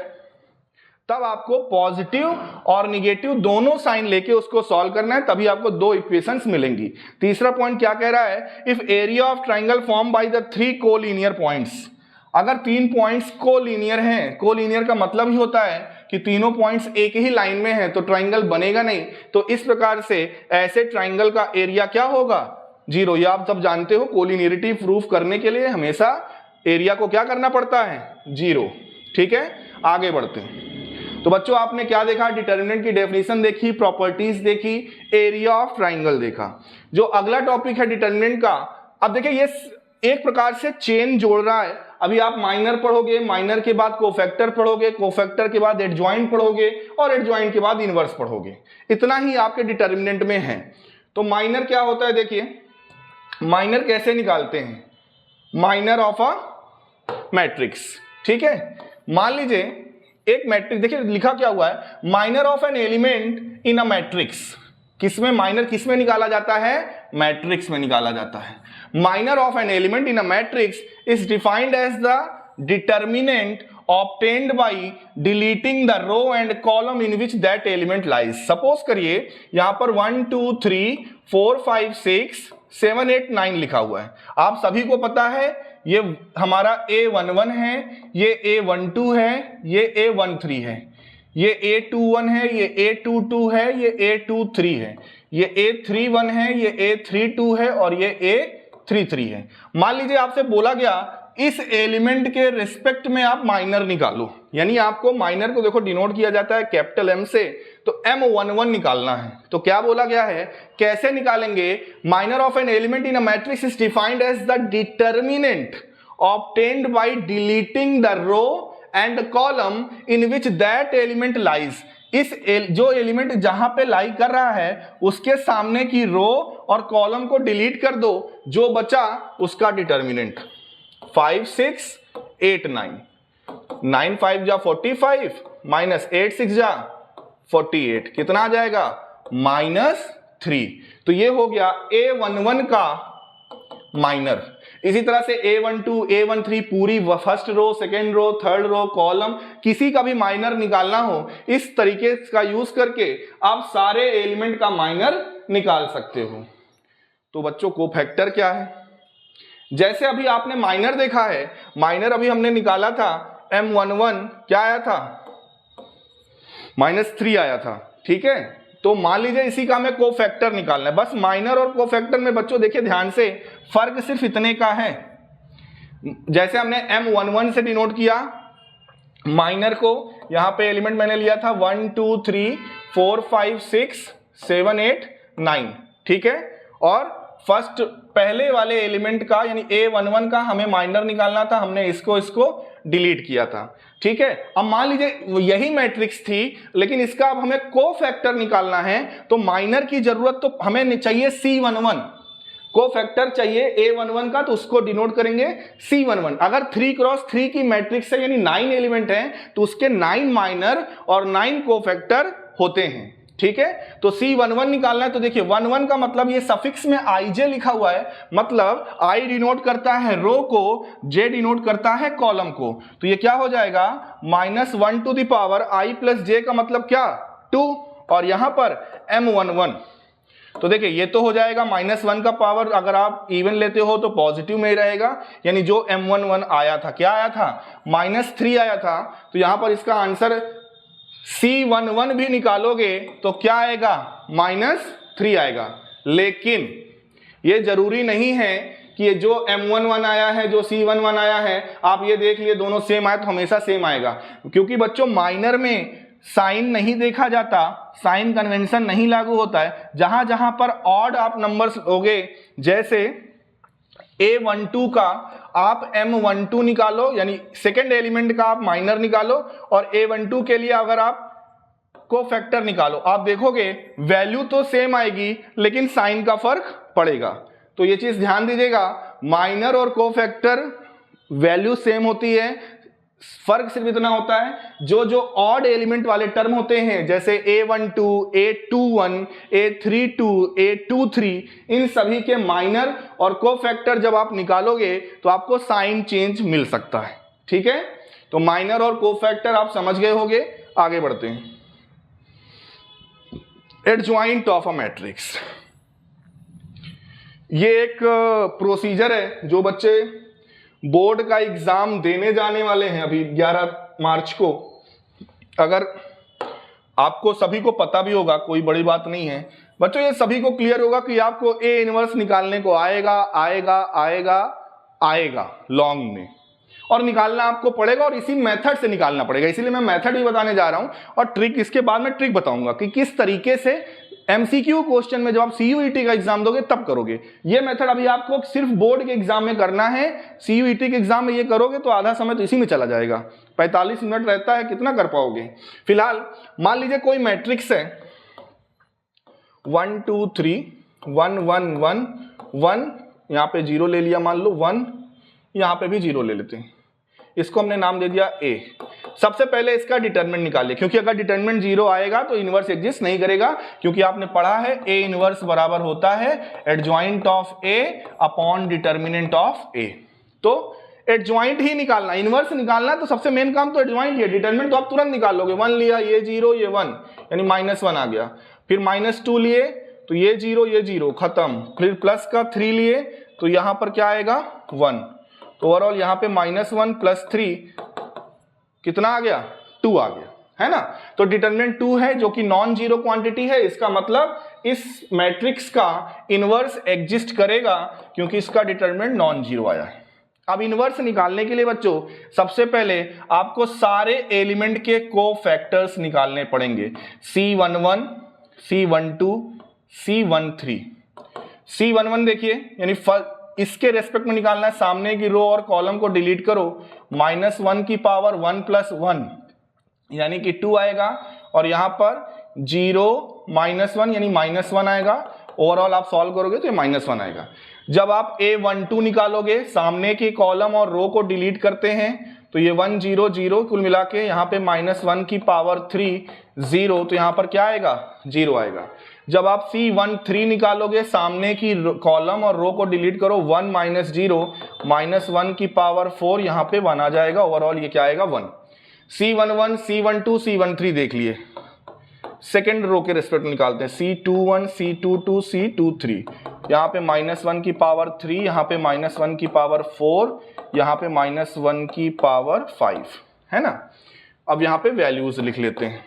तब आपको पॉजिटिव और निगेटिव दोनों साइन लेके उसको सॉल्व करना है, तभी आपको दो इक्वेशंस मिलेंगी। तीसरा पॉइंट क्या कह रहा है, if area of triangle form by the 3 collinear points. अगर 3 पॉइंट्स कोलिनियर हैं, कोलिनियर का मतलब ही होता है कि तीनों पॉइंट्स एक ही लाइन में हैं, तो ट्राइंगल बनेगा नहीं। तो इस प्रकार से ऐसे ट्राइंगल का एरिया क्या होगा, जीरो। ये आप सब जानते हो, कोलिनियरिटी प्रूफ करने के लिए हमेशा एरिया को क्या करना पड़ता है, 0। ठीक है, आगे बढ़ते हैं। तो बच्चों आपने क्या देखा, डिटर्मिनेंट की डेफिनेशन देखी, प्रॉपर्टीज देखी, एरिया ऑफ ट्राइंगल देखा। जो अगला टॉपिक है डिटर्मिनेंट का, अब देखिए ये एक प्रकार से चेन जोड़ रहा है। अभी आप माइनर पढ़ोगे, माइनर के बाद कोफैक्टर पढ़ोगे, कोफैक्टर के बाद एडजॉइंट पढ़ोगे और एडजॉइंट के बाद इनवर्स पढ़ोगे। इतना ही आपके डिटर्मिनेंट में है। तो माइनर क्या होता है, देखिए माइनर कैसे निकालते हैं, माइनर ऑफ अ मैट्रिक्स। ठीक है, मान लीजिए एक मैट्रिक्स, देखिए लिखा क्या हुआ है, minor of an element in a matrix. किसमें माइनर, किसमें निकाला जाता है, मैट्रिक्स में निकाला जाता है। Minor of an element in a matrix is defined as the determinant obtained by deleting the row and column in which that element lies। Suppose करिए यहां पर 1 2 3 4 5 6 7 8 9 लिखा हुआ है। आप सभी को पता है ये हमारा A11 है, ये A12 है, ये A13 है, ये A21 है, ये A22 है, ये A23 है, ये A31 है, ये A32 है और ये A33 है। मान लीजिए आपसे बोला गया इस एलिमेंट के रिस्पेक्ट में आप माइनर निकालो, यानी आपको माइनर को देखो डिनोट किया जाता है कैपिटल M से, तो M11 निकालना है। तो क्या बोला गया है, कैसे निकालेंगे, minor of an element in a matrix is defined as the determinant obtained by deleting the row and column in which that element lies. जो एलिमेंट जहां पे लाई कर रहा है उसके सामने की रो और कॉलम को डिलीट कर दो, जो बचा उसका डिटर्मिनेंट। 5 6 8 9 9 5 जा 45 माइनस 8 6 जा 48, कितना आ जाएगा, -3। तो ये हो गया A11 का माइनर। इसी तरह से A12 A13 पूरी first row, second row, third row, column, किसी का भी माइनर निकालना हो इस तरीके का यूज करके आप सारे एलिमेंट का माइनर निकाल सकते हो। तो बच्चों कोफैक्टर क्या है, जैसे अभी आपने माइनर देखा है, माइनर अभी हमने निकाला था M11 क्या आया था, -3 आया था। ठीक है, तो मान लीजिए इसी का हमें कोफैक्टर निकालना है। बस माइनर और कोफैक्टर में बच्चों देखिए ध्यान से फर्क सिर्फ इतने का है। जैसे हमने M11 से डिनोट किया माइनर को, यहां पे एलिमेंट मैंने लिया था 1 2 3 4 5 6 7 8 9। ठीक है, और फर्स्ट पहले वाले एलिमेंट का यानी A11 का हमें माइनर निकालना था, हमने इसको डिलीट किया था। ठीक है, अब मान लीजिए यही मैट्रिक्स थी लेकिन इसका अब हमें कोफैक्टर निकालना है, तो माइनर की जरूरत तो हमें चाहिए C11, कोफैक्टर चाहिए A11 का, तो उसको डिनोट करेंगे C11। अगर 3x3 की मैट्रिक्स है यानी 9 एलिमेंट हैं तो उसके 9 माइनर और 9 कोफैक्टर होते हैं। ठीक है, तो C11 निकालना है। तो देखिए 11 का मतलब ये सफिक्स में IJ लिखा हुआ है, मतलब I डिनोट करता है रो को, J डिनोट करता है कॉलम को। तो ये क्या हो जाएगा, -1 to the power I plus J का मतलब क्या, 2, और यहां पर M11। तो देखिए ये तो हो जाएगा -1 का पावर, अगर आप इवन लेते हो तो पॉजिटिव में ही रहेगा, यानी जो M11 आया था क्या आया था, -3 आया था। तो यहां पर इसका आंसर C11 भी निकालोगे तो क्या आएगा, -3 आएगा। लेकिन ये जरूरी नहीं है कि ये जो M11 आया है, जो C11 आया है, आप ये देख लिए दोनों सेम आए तो हमेशा सेम आएगा, क्योंकि बच्चों माइनर में साइन नहीं देखा जाता, साइन कन्वेंशन नहीं लागू होता है। जहां जहां पर ऑड आप नंबर्स लोगे, जैसे A12 का आप M12 निकालो, यानी सेकेंड एलिमेंट का आप माइनर निकालो, और A12 के लिए अगर आप कोफैक्टर निकालो, आप देखोगे वैल्यू तो सेम आएगी लेकिन साइन का फर्क पड़ेगा। तो ये चीज ध्यान दीजिएगा, माइनर और कोफैक्टर वैल्यू सेम होती है, फर्क सिर्फ इतना होता है जो ऑड एलिमेंट वाले टर्म होते हैं, जैसे A12 A21 A32 A23, इन सभी के माइनर और कोफैक्टर जब आप निकालोगे तो आपको साइन चेंज मिल सकता है। ठीक है, तो माइनर और कोफैक्टर आप समझ गए होंगे। आगे बढ़ते हैं, एडजॉइंट ऑफ अ मैट्रिक्स। ये एक प्रोसीजर है जो बच्चे बोर्ड का एग्जाम देने जाने वाले हैं अभी 11 मार्च को। अगर आपको सभी को पता भी होगा, कोई बड़ी बात नहीं है बच्चों, ये सभी को क्लियर होगा कि आपको A इनवर्स निकालने को आएगा आएगा आएगा आएगा लॉन्ग में। और निकालना आपको पड़ेगा और इसी मेथड से निकालना पड़ेगा। इसीलिए मैं मेथड भी बताने जा रहा हूं और ट्रिक इसके बाद में ट्रिक बताऊंगा कि किस तरीके से एमसीक्यू क्वेश्चन में जब आप सीयूईटी का एग्जाम दोगे तब करोगे। ये मेथड अभी आपको सिर्फ बोर्ड के एग्जाम में करना है, सीयूईटी के एग्जाम में ये करोगे तो आधा समय तो इसी में चला जाएगा। 45 मिनट रहता है, कितना कर पाओगे। फिलहाल मान लीजिए कोई मैट्रिक्स है 1 2 3 1 1 1 1, यहां पे 0 ले लिया, मान लो 1, यहां पे भी 0 ले लेते हैं, इसको हमने नाम दे दिया ए। सबसे पहले इसका डिटरमिनेंट निकालिए, क्योंकि अगर डिटरमिनेंट 0 आएगा तो इनवर्स एग्जिस्ट नहीं करेगा, क्योंकि आपने पढ़ा है ए इनवर्स बराबर होता है adjoint of A upon determinant of A. तो एडजॉइंट ही निकालना, इनवर्स निकालना तो सबसे मेन काम तो एडजॉइंट ही है। डिटरमिनेंट तो आप तुरंत निकाल लोगे, 1 लिया, ये 0 ये 1 यानी -1 आ गया, फिर -2 लिए तो ये 0 ये 0 खत्म, फिर प्लस का 3 लिए तो यहां पर क्या आएगा 1, तो ओवरऑल यहां पे -1 + 3 कितना आ गया 2 आ गया, है ना। तो डिटरमिनेंट 2 है जो कि नॉन जीरो क्वांटिटी है, इसका मतलब इस मैट्रिक्स का इनवर्स एग्जिस्ट करेगा क्योंकि इसका डिटरमिनेंट नॉन जीरो आया है। अब इनवर्स निकालने के लिए बच्चों सबसे पहले आपको सारे एलिमेंट के कोफैक्टर्स निकालने पड़ेंगे, C11 C12 C13। C11 देखिए यानी इसके रेस्पेक्ट में निकालना है, सामने की रो और कॉलम को डिलीट करो, -1 की पावर 1 + 1 यानी कि 2 आएगा, और यहां पर 0 -1 यानी -1 आएगा। ओवरऑल आप सॉल्व करोगे तो ये -1 आएगा। जब आप A12 निकालोगे, सामने की कॉलम और रो को डिलीट करते हैं तो ये 1 0 0 कुल मिला के यहाँ पे -1 की पावर 3 0, तो यहाँ पर क्या आएगा 0 आएगा। जब आप C13 निकालोगे, सामने की कॉलम और रो को डिलीट करो, 1 - 0 -1 की पावर 4 यहाँ पे 1 आ जाएगा। ओवरऑल ये क्या आएगा 1। C11 C12 C13 देख लिए, सेकेंड रो के रेस्पेक्ट निकालते हैं, C21 C22 C23, यहाँ पे -1 की पावर 3, यहाँ पे -1 की पावर 4, यहाँ पे -1 की पावर 5, है ना। अब यहाँ पे वैल्यूज लिख लेते हैं।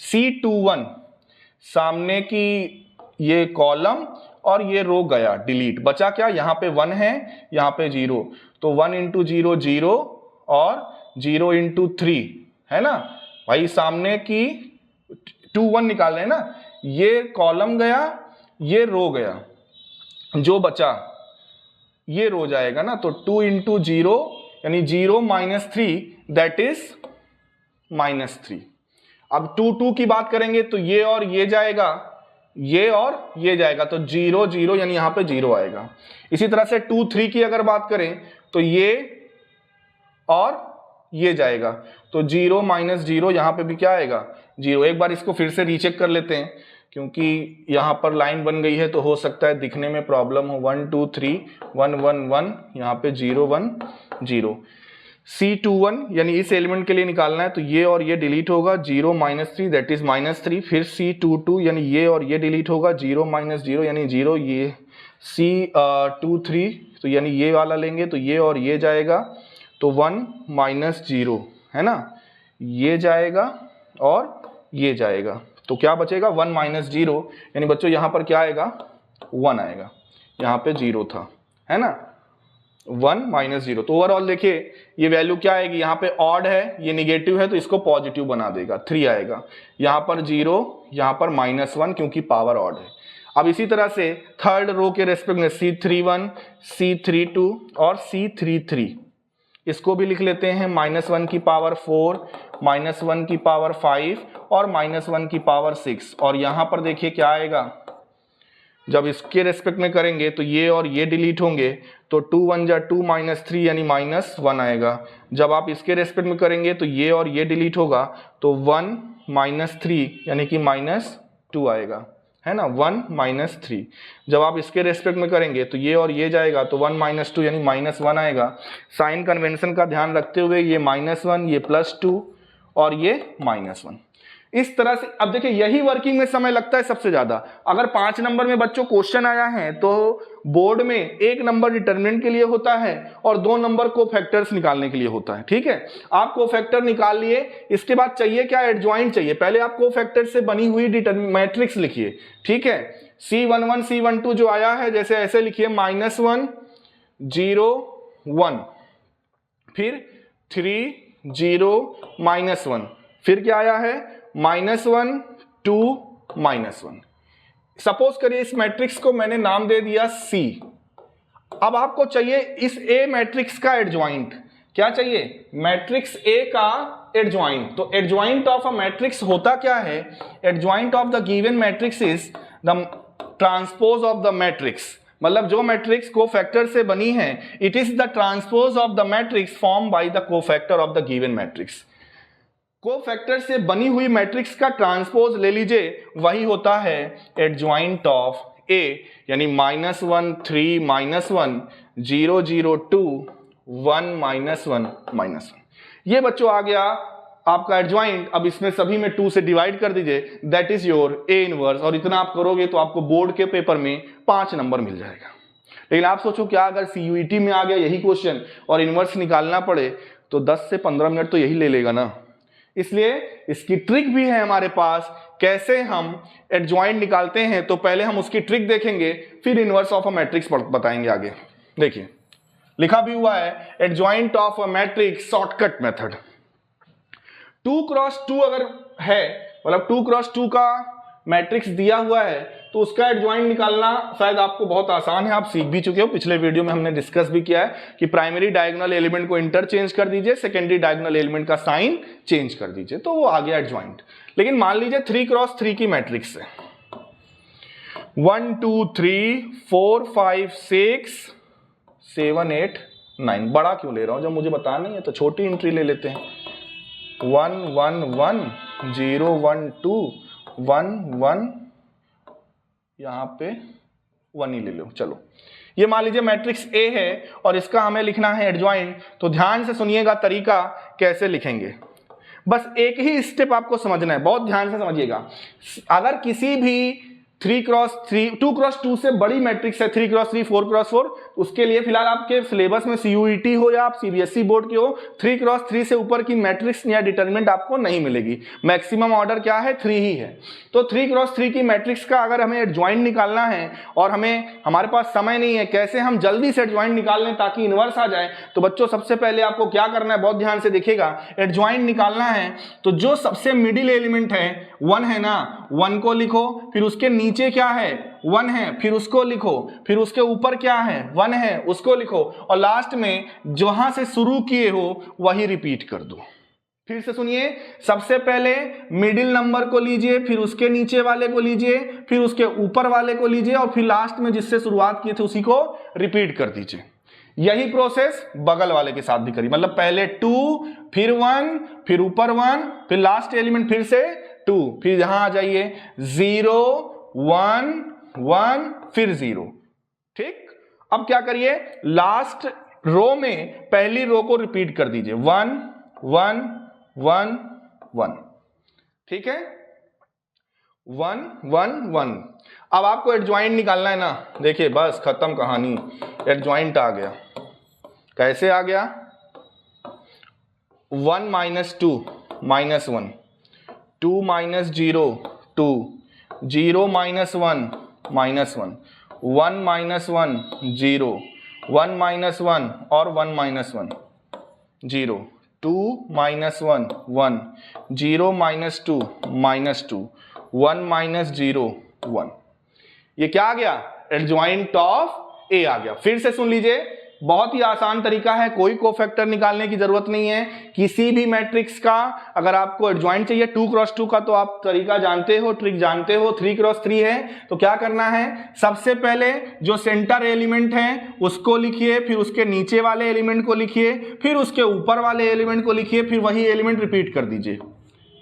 C21 सामने की ये कॉलम और ये रो गया डिलीट, बचा क्या, यहाँ पे 1 है, यहाँ पे 0, तो 1 × 0 0 और 0 × 3, है ना भाई। सामने की 2 1 निकाल रहे हैं ना, ये कॉलम गया ये रो गया, जो बचा ये रो जाएगा ना, तो 2 × 0 यानी 0 - 3 दैट इज -3। अब 2 2 की बात करेंगे तो ये और ये जाएगा, ये और ये जाएगा, तो 0 0 यानी यहां पे 0 आएगा। इसी तरह से 2 3 की अगर बात करें तो ये और ये जाएगा, तो 0 - 0 यहां पे भी क्या आएगा 0। एक बार इसको फिर से रीचेक कर लेते हैं, क्योंकि यहां पर लाइन बन गई है तो हो सकता है दिखने में प्रॉब्लम हो। 1 2 3 1 1 1 यहाँ पे 0 1 0। C21 यानी इस एलिमेंट के लिए निकालना है, तो ये और ये डिलीट होगा, 0 - 3 दैट इज -3। फिर C22 यानी ये और ये डिलीट होगा, 0 - 0 यानी 0। ये C23 तो यानी ये वाला लेंगे तो ये और ये जाएगा, तो 1 - 0, है ना, ये जाएगा और ये जाएगा, तो क्या बचेगा 1 - 0 यानी बच्चों यहाँ पर क्या आएगा 1 आएगा, यहाँ पे 0 था, है ना, 1 - 0। तो ओवरऑल देखिए ये वैल्यू क्या आएगी, यहाँ पे ऑड है, ये निगेटिव है तो इसको पॉजिटिव बना देगा, 3 आएगा। यहाँ पर 0, यहाँ पर -1 क्योंकि पावर ऑड है। अब इसी तरह से थर्ड रो के रेस्पेक्ट में C31 C32 और C33, इसको भी लिख लेते हैं, -1 की पावर 4 -1 की पावर 5 और -1 की पावर 6। और यहाँ पर देखिए क्या आएगा, जब इसके रेस्पेक्ट में करेंगे तो ये और ये डिलीट होंगे, तो 2 1 जा 2 -3 यानी -1 आएगा। जब आप इसके रेस्पेक्ट में करेंगे तो ये और ये डिलीट होगा, तो 1 - 3 यानी कि -2 आएगा, है ना, 1 - 3। जब आप इसके रेस्पेक्ट में करेंगे तो ये और ये जाएगा, तो 1 - 2 यानी -1 आएगा। साइन कन्वेंशन का ध्यान रखते हुए ये -1, ये +2 और ये -1, इस तरह से। अब देखिए यही वर्किंग में समय लगता है सबसे ज्यादा। अगर 5 नंबर में बच्चों क्वेश्चन आया है तो बोर्ड में 1 नंबर डिटरमिनेंट के लिए होता है और 2 नंबर कोफैक्टर्स निकालने के लिए होता है, ठीक है। आप कोफैक्टर निकाल लिए, इसके बाद चाहिए क्या, एडजॉइंट चाहिए। पहले आप कोफैक्टर से बनी हुई मैट्रिक्स लिखिए, ठीक है। C11 C12 जो आया है जैसे ऐसे लिखिए, -1 0 1, फिर 3 0 -1, फिर क्या आया है -1 2 -1। सपोज करिए इस मैट्रिक्स को मैंने नाम दे दिया C। अब आपको चाहिए इस A मैट्रिक्स का एडजॉइंट। क्या चाहिए? मैट्रिक्स A का एडजॉइंट। तो एडजॉइंट ऑफ अ मैट्रिक्स होता क्या है? Adjoint of the given matrix is the transpose of the matrix. मतलब जो मैट्रिक्स कोफैक्टर से बनी है, it is the transpose of the matrix form by the cofactor of the given matrix. Cofactor से बनी हुई मैट्रिक्स का ट्रांसपोज ले लीजिए, वही होता है एडजॉइंट ऑफ A, यानी -1 3 -1 0 0 2 1 -1 -1। ये बच्चों आ गया आपका एडजॉइंट। अब इसमें सभी में 2 से डिवाइड कर दीजिए, that is your A inverse. और इतना आप करोगे तो आपको बोर्ड के पेपर में 5 नंबर मिल जाएगा। लेकिन आप सोचो क्या अगर CUET में आ गया यही क्वेश्चन और इनवर्स निकालना पड़े तो 10 से 15 मिनट तो यही ले लेगा ना। इसलिए इसकी ट्रिक भी है हमारे पास, कैसे हम एडजॉइंट निकालते हैं। तो पहले हम उसकी ट्रिक देखेंगे, फिर इनवर्स ऑफ अ मैट्रिक्स बताएंगे आगे। देखिए लिखा भी हुआ है adjoint of a matrix shortcut method. 2 cross 2 अगर है, मतलब 2 क्रॉस 2 का मैट्रिक्स दिया हुआ है तो उसका एडजॉइंट निकालना शायद आपको बहुत आसान है, आप सीख भी चुके हो। पिछले वीडियो में हमने डिस्कस भी किया है कि प्राइमरी डायगोनल एलिमेंट को इंटरचेंज कर दीजिए, सेकेंडरी डायगोनल एलिमेंट का साइन चेंज कर दीजिए, तो वो आ गया एडजॉइंट। लेकिन मान लीजिए 3 क्रॉस 3 की मैट्रिक्स है, 1 2 3 4 5 6 7 8 9। बड़ा क्यों ले रहा हूं जब मुझे बताना नहीं है, तो छोटी एंट्री ले लेते हैं। 1 1 1 0 1 2 1 1, यहां पे 1 ही ले लो। चलो ये मान लीजिए मैट्रिक्स A है और इसका हमें लिखना है एडजॉइंट। तो ध्यान से सुनिएगा तरीका कैसे लिखेंगे। बस एक ही स्टेप आपको समझना है, बहुत ध्यान से समझिएगा। अगर किसी भी 2 क्रॉस 2 से बड़ी मैट्रिक्स है, 3 क्रॉस 3 4 क्रॉस 4, उसके लिए फिलहाल आपके सिलेबस में CUET हो या आप CBSE बोर्ड के हो, 3 क्रॉस 3 से ऊपर की मैट्रिक्स या डिटरमिनेंट आपको नहीं मिलेगी। मैक्सिमम ऑर्डर क्या है? 3 ही है। तो 3 क्रॉस 3 की मैट्रिक्स का अगर हमें एडजॉइंट निकालना है और हमारे पास समय नहीं है, कैसे हम जल्दी से एडजॉइंट निकाल लें ताकि इनवर्स आ जाए, तो बच्चों सबसे पहले आपको क्या करना है, बहुत ध्यान से देखिएगा। एडजॉइंट निकालना है तो जो सबसे मिडिल एलिमेंट है 1 है ना, 1 को लिखो, फिर उसके नीचे क्या है 1 है, फिर उसको लिखो, फिर उसके ऊपर क्या है 1 है, उसको लिखो, और लास्ट में जहां से शुरू किए हो वही रिपीट कर दो। फिर से सुनिए, सबसे पहले मिडिल नंबर को लीजिए, फिर उसके नीचे वाले को लीजिए, फिर उसके ऊपर वाले को लीजिए, और फिर लास्ट में जिससे शुरुआत किए थे उसी को रिपीट कर दीजिए। यही प्रोसेस बगल वाले के साथ भी करिए। मतलब पहले 2 फिर 1 फिर ऊपर 1 फिर लास्ट एलिमेंट फिर से 2, फिर यहां आ जाइए 0 1 1 फिर 0। ठीक, अब क्या करिए, लास्ट रो में पहली रो को रिपीट कर दीजिए 1 1 1 1। ठीक है, 1 1 1। अब आपको एडजॉइंट निकालना है ना। देखिए बस खत्म कहानी, एडजॉइंट आ गया। कैसे आ गया? 1 - 2 -1, 2 - 0 2, 0 - 1 -1, 1 - 1 0, 1 - 1 और 1 - 1 0, 2 - 1 1, 0 - 2 -2, 1 - 0 1। ये क्या आ गया? एडजॉइंट ऑफ A आ गया। फिर से सुन लीजिए, बहुत ही आसान तरीका है, कोई कोफैक्टर निकालने की जरूरत नहीं है। किसी भी मैट्रिक्स का अगर आपको एडजॉइंट चाहिए 2 क्रॉस 2 का, तो आप तरीका जानते हो, ट्रिक जानते हो। 3 क्रॉस 3 है तो क्या करना है, सबसे पहले जो सेंटर एलिमेंट है उसको लिखिए, फिर उसके नीचे वाले एलिमेंट को लिखिए, फिर उसके ऊपर वाले एलिमेंट को लिखिए, फिर वही एलिमेंट रिपीट कर दीजिए।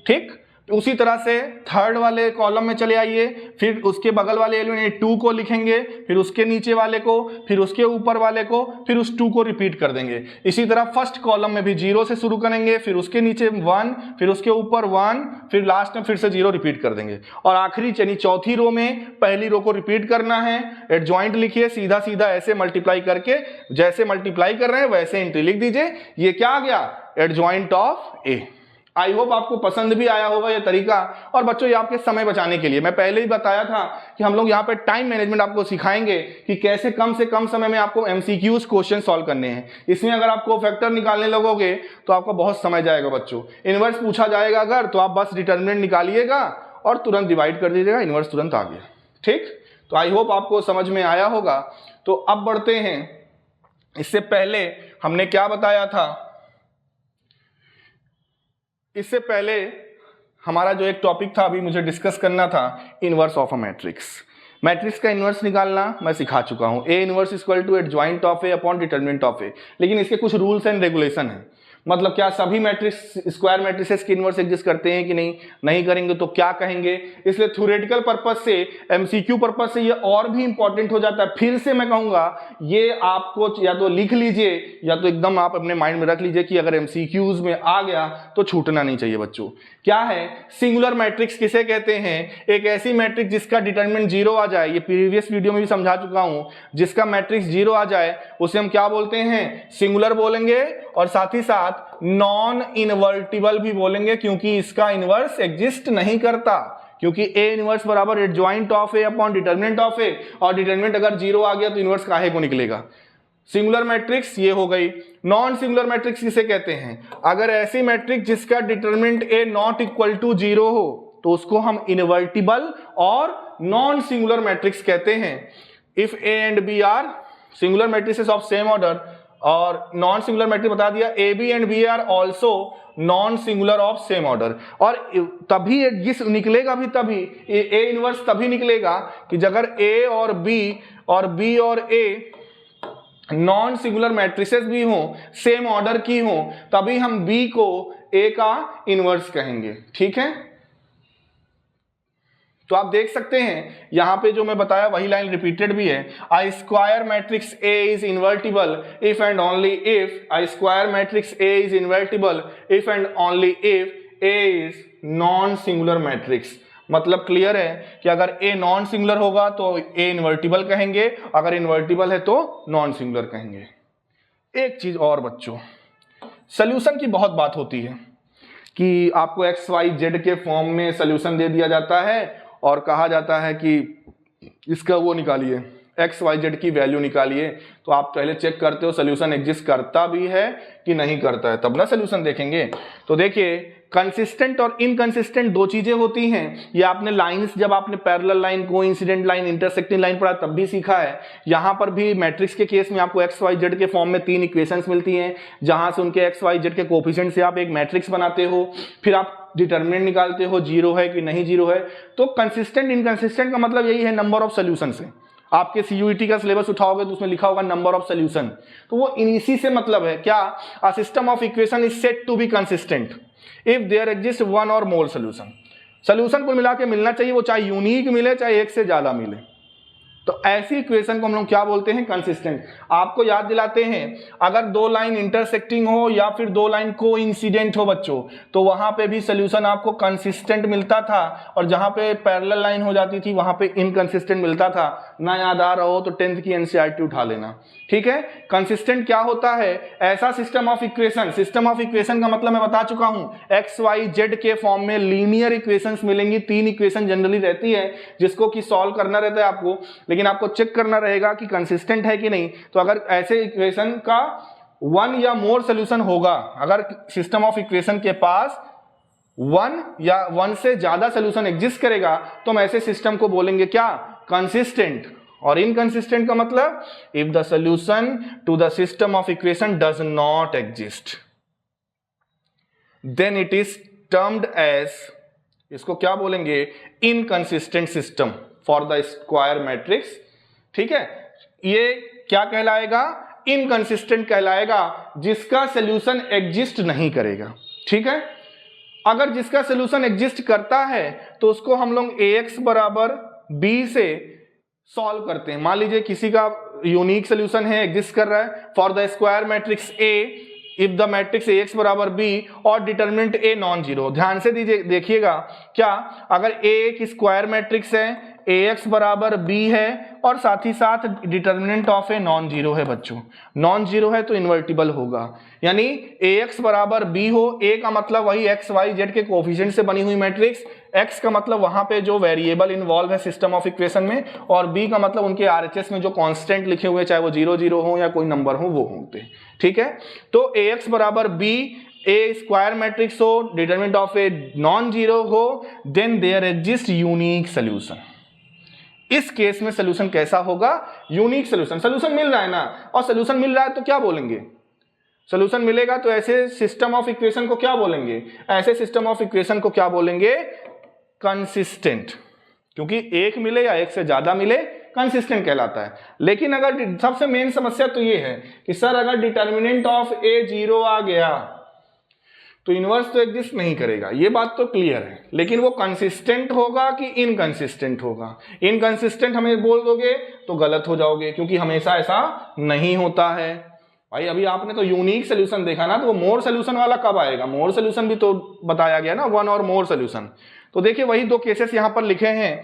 ठीक, उसी तरह से थर्ड वाले कॉलम में चले आइए, फिर उसके बगल वाले एलिमेंट 2 को लिखेंगे, फिर उसके नीचे वाले को, फिर उसके ऊपर वाले को, फिर उस 2 को रिपीट कर देंगे। इसी तरह फर्स्ट कॉलम में भी 0 से शुरू करेंगे, फिर उसके नीचे 1, फिर उसके ऊपर 1, फिर लास्ट में फिर से 0 रिपीट कर देंगे। और आखिरी यानी चौथी रो में पहली रो को रिपीट करना है। एडजॉइंट लिखिए, सीधा सीधा ऐसे मल्टीप्लाई करके, जैसे मल्टीप्लाई कर रहे हैं वैसे एंट्री लिख दीजिए। ये क्या आ गया? Adjoint of A। I hope आपको पसंद भी आया होगा ये तरीका। और बच्चों ये आपके समय बचाने के लिए, मैं पहले ही बताया था कि हम लोग यहाँ पे टाइम मैनेजमेंट आपको सिखाएंगे कि कैसे कम से कम समय में आपको एमसीक्यूज क्वेश्चन सॉल्व करने हैं। इसमें अगर आपको फैक्टर निकालने लगोगे तो आपको बहुत समय जाएगा बच्चों। इनवर्स पूछा जाएगा अगर, तो आप बस डिटर्मिनेंट निकालिएगा और तुरंत डिवाइड कर दीजिएगा, इनवर्स तुरंत आ गया। ठीक, तो आई होप आपको समझ में आया होगा। तो अब बढ़ते हैं, इससे पहले हमने क्या बताया था, इससे पहले हमारा जो एक टॉपिक था अभी मुझे डिस्कस करना था, inverse of a matrix. Matrix का इनवर्स निकालना मैं सिखा चुका हूं, A inverse equal to adjoint of A upon determinant of A. लेकिन इसके कुछ रूल्स एंड रेगुलेशन है। मतलब क्या सभी मैट्रिक्स स्क्वायर मैट्रिसेस के इनवर्स एग्जिस्ट करते हैं कि नहीं, नहीं करेंगे तो क्या कहेंगे। इसलिए थ्योरेटिकल पर्पस से, एमसीक्यू पर्पस से ये और भी इंपॉर्टेंट हो जाता है। फिर से मैं कहूंगा ये आपको या तो लिख लीजिए या तो एकदम आप अपने माइंड में रख लीजिए कि अगर एमसीक्यूज में आ गया तो छूटना नहीं चाहिए बच्चों। क्या है सिंगुलर मैट्रिक्स, किसे कहते हैं? एक ऐसी मैट्रिक्स जिसका डिटरमिनेंट 0 आ जाए, ये प्रीवियस वीडियो में भी समझा चुका हूं। जिसका मैट्रिक्स 0 आ जाए उसे हम क्या बोलते हैं? सिंगुलर बोलेंगे, और साथ ही साथ नॉन इनवर्टिबल भी बोलेंगे, क्योंकि इसका इनवर्स एग्जिस्ट नहीं करता। क्योंकि ए इनवर्स बराबर adjoint of A upon determinant of A, और डिटरमिनेंट अगर 0 आ गया तो इनवर्स काहे को निकलेगा। सिंगुलर मैट्रिक्स ये हो गई। नॉन सिंगुलर मैट्रिक्स किसे कहते हैं? अगर ऐसी मैट्रिक्स जिसका determinant A not equal to 0 हो तो उसको हम इनवर्टिबल और नॉन सिंगुलर मैट्रिक्स कहते हैं। If A and B are singular matrices of same order, और नॉन सिंगुलर मैट्रिक्स बता दिया, A B and B are also non singular of same order. और तभी एग्जिस्ट निकलेगा भी, तभी ए इनवर्स तभी निकलेगा कि अगर ए और बी और ए नॉन सिंगुलर मैट्रिसेस भी हों, सेम ऑर्डर की हों, तभी हम बी को ए का इनवर्स कहेंगे। ठीक है, तो आप देख सकते हैं यहां पे जो मैं बताया वही लाइन रिपीटेड भी है। I square matrix A is invertible if and only if, I square matrix A is invertible if and only if A is non singular matrix. मतलब क्लियर है कि अगर ए नॉन सिंगुलर होगा तो ए invertible कहेंगे, अगर इनवर्टिबल है तो नॉन सिंगुलर कहेंगे। एक चीज और बच्चों, सोल्यूशन की बहुत बात होती है कि आपको एक्स वाई जेड के फॉर्म में सोल्यूशन दे दिया जाता है और कहा जाता है कि इसका वो निकालिए, एक्स वाई जेड की वैल्यू निकालिए। तो आप पहले चेक करते हो सोल्यूशन एग्जिस्ट करता भी है कि नहीं करता है, तब ना सोल्यूशन देखेंगे। तो देखिए कंसिस्टेंट और इनकंसिस्टेंट दो चीजें होती हैं। ये आपने लाइंस, जब आपने parallel line, coincident line, intersecting line पढ़ा तब भी सीखा है। यहां पर भी मैट्रिक्स के केस में आपको एक्स वाई जेड के फॉर्म में 3 इक्वेशंस मिलती हैं, जहां से उनके एक्स वाई जेड के कोएफिशिएंट से आप एक मैट्रिक्स बनाते हो, फिर आप डिटरमिनेंट निकालते हो 0 है कि नहीं 0 है। तो कंसिस्टेंट इनकंसिस्टेंट का मतलब यही है, नंबर ऑफ सोल्यूशन से। आपके सीयूईटी का सिलेबस उठाओगे तो उसमें लिखा होगा नंबर ऑफ सोल्यूशन, तो वो इसी से मतलब है। क्या? A system of equation is said to be consistent if there exist one or more solution. Solution को मिला के मिलना चाहिए, वो चाहे यूनिक मिले चाहे एक से ज्यादा मिले। तो ऐसी इक्वेशन को हम लोग क्या बोलते हैं? कंसिस्टेंट। आपको याद दिलाते हैं, अगर 2 लाइन इंटरसेक्टिंग हो या फिर 2 लाइन कोइंसिडेंट हो बच्चों, तो वहां पे भी सोल्यूशन आपको कंसिस्टेंट मिलता था, और जहां पे पैरेलल लाइन हो जाती थी वहां पे इनकंसिस्टेंट मिलता था। ना याद आ रहा हो तो 10th की एनसीईआरटी उठा लेना। ठीक है, कंसिस्टेंट क्या होता है? ऐसा system of equation, system of equation का मतलब मैं बता चुका हूं, एक्स वाई जेड के फॉर्म में लीनियर इक्वेशंस मिलेंगी। 3 इक्वेशन जनरली रहती है जिसको कि सॉल्व करना रहता है आपको, लेकिन आपको चेक करना रहेगा कि कंसिस्टेंट है कि नहीं। तो अगर ऐसे इक्वेशन का 1 या मोर सोल्यूशन होगा, अगर सिस्टम ऑफ इक्वेशन के पास 1 या 1 से ज्यादा सोल्यूशन एग्जिस्ट करेगा तो हम ऐसे सिस्टम को बोलेंगे क्या? कंसिस्टेंट। और इनकंसिस्टेंट का मतलब if the solution to the system of equation does not exist then it is termed as, इसको क्या बोलेंगे? Inconsistent system for the square matrix. ठीक है, ये क्या कहलाएगा? इनकंसिस्टेंट कहलाएगा, जिसका सोल्यूशन एग्जिस्ट नहीं करेगा। ठीक है, अगर जिसका सोल्यूशन एग्जिस्ट करता है तो उसको हम लोग ax बराबर b से सॉल्व करते हैं। मान लीजिए किसी का यूनिक सोल्यूशन है, एग्जिस्ट कर रहा है for the square matrix A if the matrix ax बराबर b और डिटरमिनेंट a नॉन जीरो। ध्यान से देखिएगा, क्या अगर A एक स्क्वायर मैट्रिक्स है, ax बराबर b है और साथ ही साथ determinant of A non zero है बच्चों, नॉन जीरो है तो इन्वर्टिबल होगा, यानी ax बराबर b हो, a का मतलब वही x y z के कोफिशिएंट से बनी हुई मैट्रिक्स, x का मतलब वहां पे जो वेरिएबल इन्वॉल्व है सिस्टम ऑफ इक्वेशन में, और b का मतलब उनके RHS में जो कांस्टेंट लिखे हुए चाहे वो 0 0 हो या कोई नंबर हो वो होते, ठीक है। तो ax बराबर b, ए स्क्वायर मैट्रिक्स हो, determinant of A non zero हो, then there exist unique solution. इस केस में सोल्यूशन कैसा होगा? Unique solution. सोल्यूशन मिल रहा है ना, और सोल्यूशन मिल रहा है तो क्या बोलेंगे? सोल्यूशन मिलेगा तो ऐसे सिस्टम ऑफ इक्वेशन को क्या बोलेंगे? ऐसे सिस्टम ऑफ इक्वेशन को क्या बोलेंगे? कंसिस्टेंट, क्योंकि एक मिले या एक से ज्यादा मिले कंसिस्टेंट कहलाता है। लेकिन अगर सबसे मेन समस्या तो ये है कि सर अगर डिटर्मिनेंट ऑफ ए जीरो आ गया तो इनवर्स तो एग्जिस्ट नहीं करेगा, ये बात तो क्लियर है, लेकिन वो कंसिस्टेंट होगा कि इनकंसिस्टेंट होगा? इनकंसिस्टेंट हमें बोल दोगे तो गलत हो जाओगे, क्योंकि हमेशा ऐसा नहीं होता है भाई। अभी आपने तो यूनिक सोल्यूशन देखा ना, तो वो मोर सोल्यूशन वाला कब आएगा? मोर सोल्यूशन भी तो बताया गया ना, वन और मोर सोल्यूशन। तो देखिए वही दो केसेस यहां पर लिखे हैं।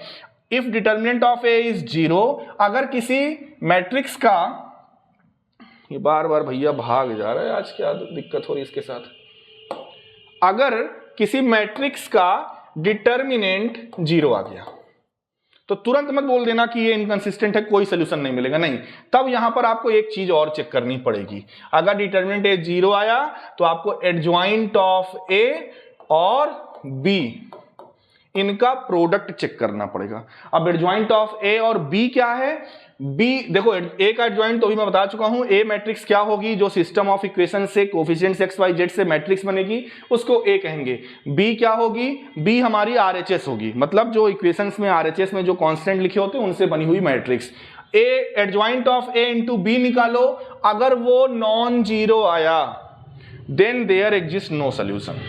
If determinant of A is zero, अगर किसी मैट्रिक्स का, ये बार बार भैया भाग जा रहा है आज, क्या दिक्कत हो रही है इसके साथ। अगर किसी मैट्रिक्स का डिटर्मिनेंट जीरो आ गया तो तुरंत मत बोल देना कि ये इनकंसिस्टेंट है, कोई सोल्यूशन नहीं मिलेगा, नहीं। तब यहां पर आपको एक चीज और चेक करनी पड़ेगी। अगर डिटर्मिनेंट ए जीरो आया तो आपको एडजॉइंट ऑफ ए और बी इनका प्रोडक्ट चेक करना पड़ेगा। अब एडजॉइंट ऑफ ए और बी क्या है? बी देखो, ए का एडजॉइंट तो भी मैं बता चुका हूं। ए मैट्रिक्स क्या होगी? जो सिस्टम ऑफ इक्वेशन से कोफिशिएंट्स एक्स वाई जेड से मैट्रिक्स बनेगी उसको ए कहेंगे। बी क्या होगी? बी हमारी आरएचएस होगी, मतलब जो इक्वेशंस में आरएचएस में जो कांस्टेंट लिखे होते हैं उनसे बनी हुई matrix. A adjoint of A into B निकालो, अगर वो नॉन जीरो आया then there exist no solution,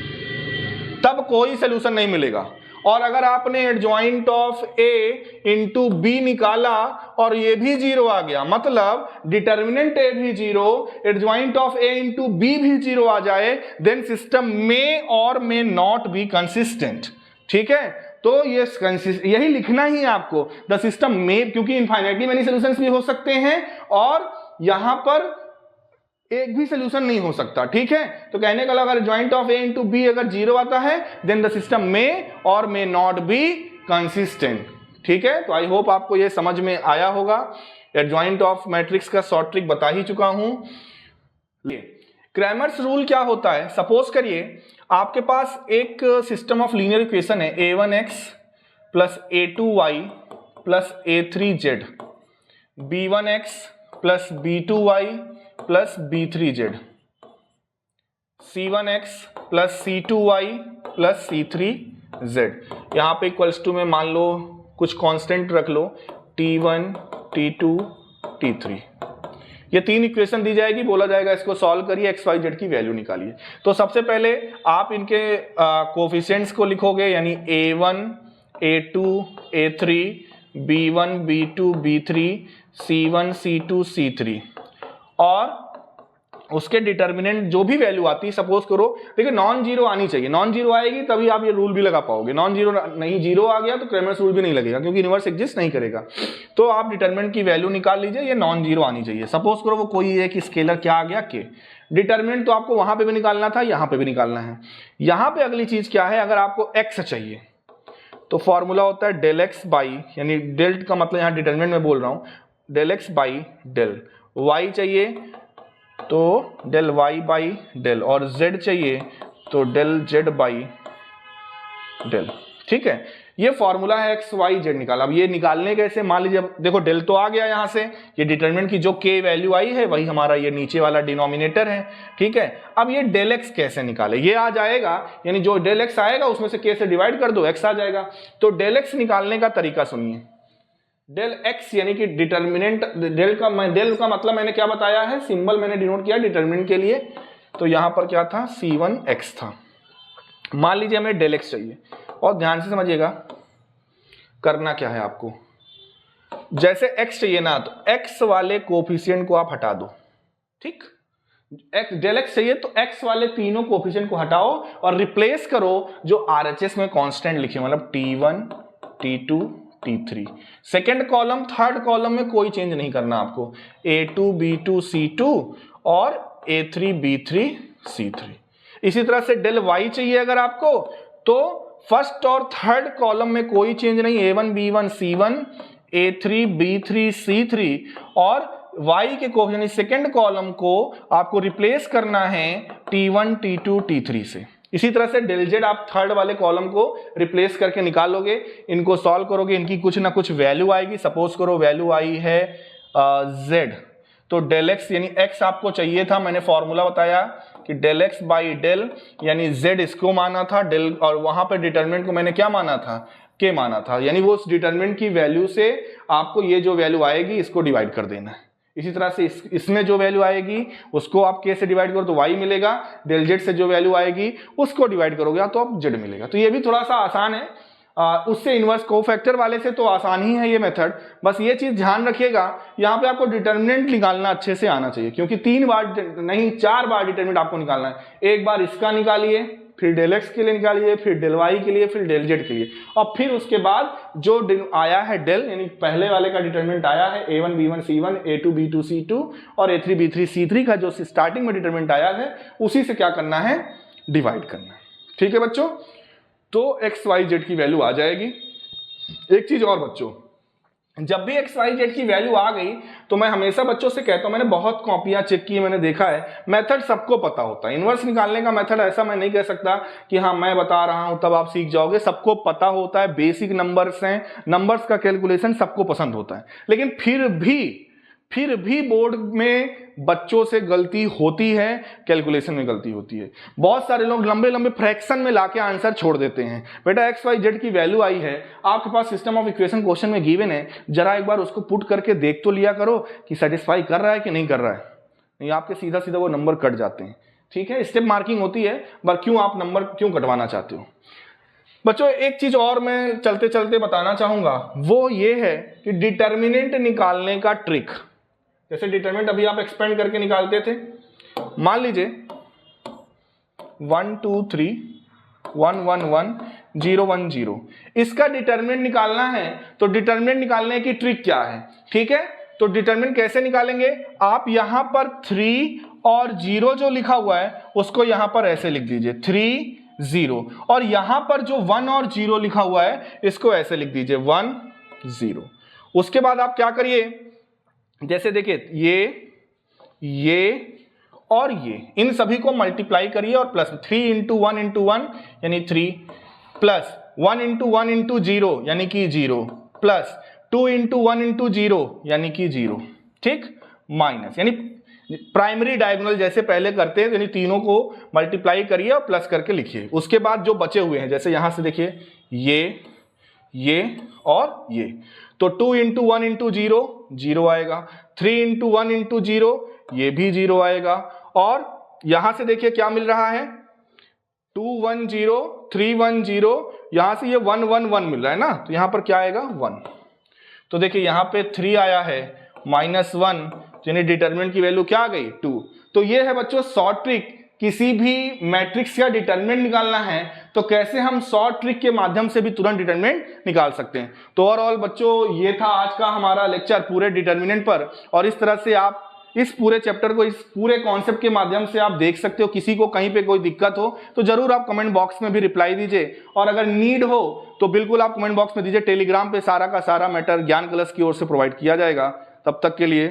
तब कोई सोल्यूशन नहीं मिलेगा। और अगर आपने adjoint of A into B निकाला और ये भी जीरो आ गया, मतलब डिटर्मिनेंट ए भी zero, adjoint of A into B भी जीरो आ जाए, देन सिस्टम में और में नॉट बी कंसिस्टेंट, ठीक है। तो ये यही लिखना ही है आपको, द सिस्टम में, क्योंकि इनफाइनाइटली मेनी सॉल्यूशंस भी हो सकते हैं और यहां पर एक भी सोल्यूशन नहीं हो सकता, ठीक है। तो कहने का अगर joint of A into B अगर जीरो आता है देन द सिस्टम में और मे नॉट बी कंसिस्टेंट, ठीक है। तो आई होप आपको ये समझ में आया होगा। एडजॉइंट ऑफ मैट्रिक्स का शॉर्ट ट्रिक बता ही चुका हूं। क्रैमर्स रूल क्या होता है? सपोज करिए आपके पास एक सिस्टम ऑफ लीनियर इक्वेशन है a1x plus a2y plus a3z, b1x plus b2y plus b3z, c1x plus c2y plus c3z। यहां पे इक्वल्स टू में मान लो कुछ कांस्टेंट रख लो, t1 t2 t3। ये तीन इक्वेशन दी जाएगी, बोला जाएगा इसको सॉल्व करिए, एक्स वाई जेड की वैल्यू निकालिए। तो सबसे पहले आप इनके कोफिशिएंट्स को लिखोगे, यानी a1 a2 a3 b1 b2 b3 c1 c2 c3, और उसके डिटर्मिनेंट जो भी वैल्यू आती है, सपोज करो देखिए नॉन जीरो आनी चाहिए, नॉन जीरो आएगी तभी आप ये रूल भी लगा पाओगे। नॉन जीरो नहीं, जीरो आ गया तो क्रैमर्स रूल भी नहीं लगेगा, क्योंकि इनवर्स एग्जिस्ट नहीं करेगा। तो आप डिटर्मिनेंट की वैल्यू निकाल लीजिए, ये नॉन जीरो आनी चाहिए। सपोज करो वो कोई एक स्केलर क्या आ गया के, डिटर्मिनेंट तो आपको वहां पे भी निकालना था, यहां पे भी निकालना है। यहां पे अगली चीज क्या है, अगर आपको एक्स चाहिए तो फॉर्मूला होता है डेल एक्स बाई, यानी डेल्ट का मतलब यहां डिटर्मिनेंट में बोल रहा हूं, del x by del. Y चाहिए तो डेल वाई बाई डेल, और जेड चाहिए तो डेल जेड बाई डेल, ठीक है। ये फॉर्मूला है एक्स वाई जेड निकाला। अब ये निकालने कैसे, मान लीजिए देखो डेल तो आ गया यहां से, ये डिटरमिनेंट की जो के वैल्यू आई है वही हमारा ये नीचे वाला डिनोमिनेटर है, ठीक है। अब ये डेल एक्स कैसे निकाले, ये आ जाएगा, यानी जो डेल एक्स आएगा उसमें से के से डिवाइड कर दो, एक्स आ जाएगा। तो डेल एक्स निकालने का तरीका सुनिए। डेल एक्स यानी कि डिटर्मिनेंट, डेल का मतलब मैंने क्या बताया है, सिंबल मैंने डिनोट किया डिटर्मिनेंट के लिए। तो यहां पर क्या था, c1x था। मान लीजिए हमें डेल एक्स चाहिए, और ध्यान से समझिएगा करना क्या है आपको। जैसे x चाहिए ना, तो x वाले कोफिशिएंट को आप हटा दो, ठीक। डेल एक्स चाहिए तो x वाले तीनों कोफिशिएंट को हटाओ और रिप्लेस करो जो RHS में कांस्टेंट लिखे, मतलब t1 t2 T3। Second column third column में कोई चेंज नहीं करना आपको, A2 B2 C2 और A3 B3 C3। इसी तरह से डेल y चाहिए अगर आपको, तो फर्स्ट और थर्ड कॉलम में कोई चेंज नहीं, A1 B1 C1 A3 B3 C3 और y के कोफिशिएंट सेकेंड कॉलम को आपको रिप्लेस करना है T1 T2 T3 से। इसी तरह से डेल z आप थर्ड वाले कॉलम को रिप्लेस करके निकालोगे, इनको सॉल्व करोगे, इनकी कुछ ना कुछ वैल्यू आएगी। सपोज करो वैल्यू आई है z, तो डेल x यानी x आपको चाहिए था, मैंने फॉर्मूला बताया कि डेल x बाई डेल यानी z इसको माना था डेल, और वहां पर डिटरमिनेंट को मैंने क्या माना था, के माना था, यानी वो उस डिटरमिनेंट की वैल्यू से आपको ये जो वैल्यू आएगी इसको डिवाइड कर देना है। इसी तरह से इसमें जो वैल्यू आएगी उसको आप k से डिवाइड करो तो y मिलेगा, डेल z से जो वैल्यू आएगी उसको डिवाइड करोगे तो आप z मिलेगा। तो ये भी थोड़ा सा आसान है, उससे इनवर्स कोफैक्टर वाले से तो आसान ही है ये मेथड। बस ये चीज ध्यान रखिएगा, यहाँ पे आपको डिटरमिनेंट निकालना अच्छे से आना चाहिए, क्योंकि 3 बार नहीं 4 बार डिटरमिनेंट आपको निकालना है। एक बार इसका निकालिए, फिर डेल x के लिए निकालिए, फिर डेल y के लिए, फिर डेल z के लिए, और फिर उसके बाद जो आया है डेल यानी पहले वाले का डिटरमिनेंट आया है A1 B1 C1 A2 B2 C2 और A3 B3 C3 का जो स्टार्टिंग में डिटरमिनेंट आया है उसी से क्या करना है, डिवाइड करना है। ठीक है बच्चों, तो x y z की वैल्यू आ जाएगी। एक चीज और बच्चों, जब भी x y z की वैल्यू आ गई तो मैं हमेशा बच्चों से कहता हूं, मैंने बहुत कॉपियां चेक की, मैंने देखा है मेथड सबको पता होता है। इनवर्स निकालने का मेथड ऐसा मैं नहीं कह सकता कि हाँ मैं बता रहा हूं तब आप सीख जाओगे, सबको पता होता है, बेसिक नंबर्स हैं, नंबर्स का कैलकुलेशन सबको पसंद होता है। लेकिन फिर भी बोर्ड में बच्चों से गलती होती है, कैलकुलेशन में गलती होती है। बहुत सारे लोग लंबे लंबे फ्रैक्शन में लाके आंसर छोड़ देते हैं। बेटा एक्स वाई जेड की वैल्यू आई है, आपके पास सिस्टम ऑफ इक्वेशन क्वेश्चन में गिवन है, जरा एक बार उसको पुट करके देख तो लिया करो कि सेटिस्फाई कर रहा है कि नहीं कर रहा है। नहीं आपके सीधा सीधा वो नंबर कट जाते हैं। ठीक है, स्टेप मार्किंग होती है, पर क्यों आप नंबर क्यों कटवाना चाहते हो। बच्चों एक चीज और मैं चलते चलते बताना चाहूंगा, वो ये है कि डिटर्मिनेंट निकालने का ट्रिक। जैसे डिटरमिनेंट अभी आप एक्सपेंड करके निकालते थे, मान लीजिए 1 2 3 1 1 1 0 1 0, इसका डिटरमिनेंट निकालना है। तो डिटरमिनेंट निकालने की ट्रिक क्या है, ठीक है, तो डिटरमिनेंट कैसे निकालेंगे, आप यहां पर 3 और 0 जो लिखा हुआ है उसको यहां पर ऐसे लिख दीजिए 3 0, और यहां पर जो 1 और 0 लिखा हुआ है इसको ऐसे लिख दीजिए 1 0। उसके बाद आप क्या करिए, जैसे देखिए ये और ये, इन सभी को मल्टीप्लाई करिए और प्लस 3 इंटू 1 इंटू 1 यानी 3, प्लस 1 इंटू 1 इंटू 0 यानी कि 0, प्लस 2 इंटू 1 इंटू 0 यानी कि 0, ठीक, माइनस, यानी प्राइमरी डायगोनल जैसे पहले करते हैं, यानी तीनों को मल्टीप्लाई करिए और प्लस करके लिखिए। उसके बाद जो बचे हुए हैं, जैसे यहां से देखिए ये और ये, तो 2 इंटू 1 इंटू 0 0 आएगा, 3 इंटू 1 इंटू 0 ये भी 0 आएगा, और यहां से देखिए क्या मिल रहा है 2 1 0 3 1 0, यहां से ये 1 1 1 मिल रहा है ना, तो यहां पर क्या आएगा 1। तो देखिए यहां पे 3 आया है -1, यानी डिटरमिनेंट की वैल्यू क्या आ गई 2। तो ये है बच्चों शॉर्ट ट्रिक, किसी भी मैट्रिक्स का डिटरमिनेंट निकालना है तो कैसे हम शॉर्ट ट्रिक के माध्यम से भी तुरंत डिटरमिनेंट निकाल सकते हैं। तो ओवरऑल बच्चों ये था आज का हमारा लेक्चर पूरे डिटरमिनेंट पर, और इस तरह से आप इस पूरे चैप्टर को, इस पूरे कॉन्सेप्ट के माध्यम से आप देख सकते हो। किसी को कहीं पे कोई दिक्कत हो तो जरूर आप कमेंट बॉक्स में भी रिप्लाई दीजिए, और अगर नीड हो तो बिल्कुल आप कमेंट बॉक्स में दीजिए। टेलीग्राम पे सारा का सारा मैटर ज्ञान कलश की ओर से प्रोवाइड किया जाएगा। तब तक के लिए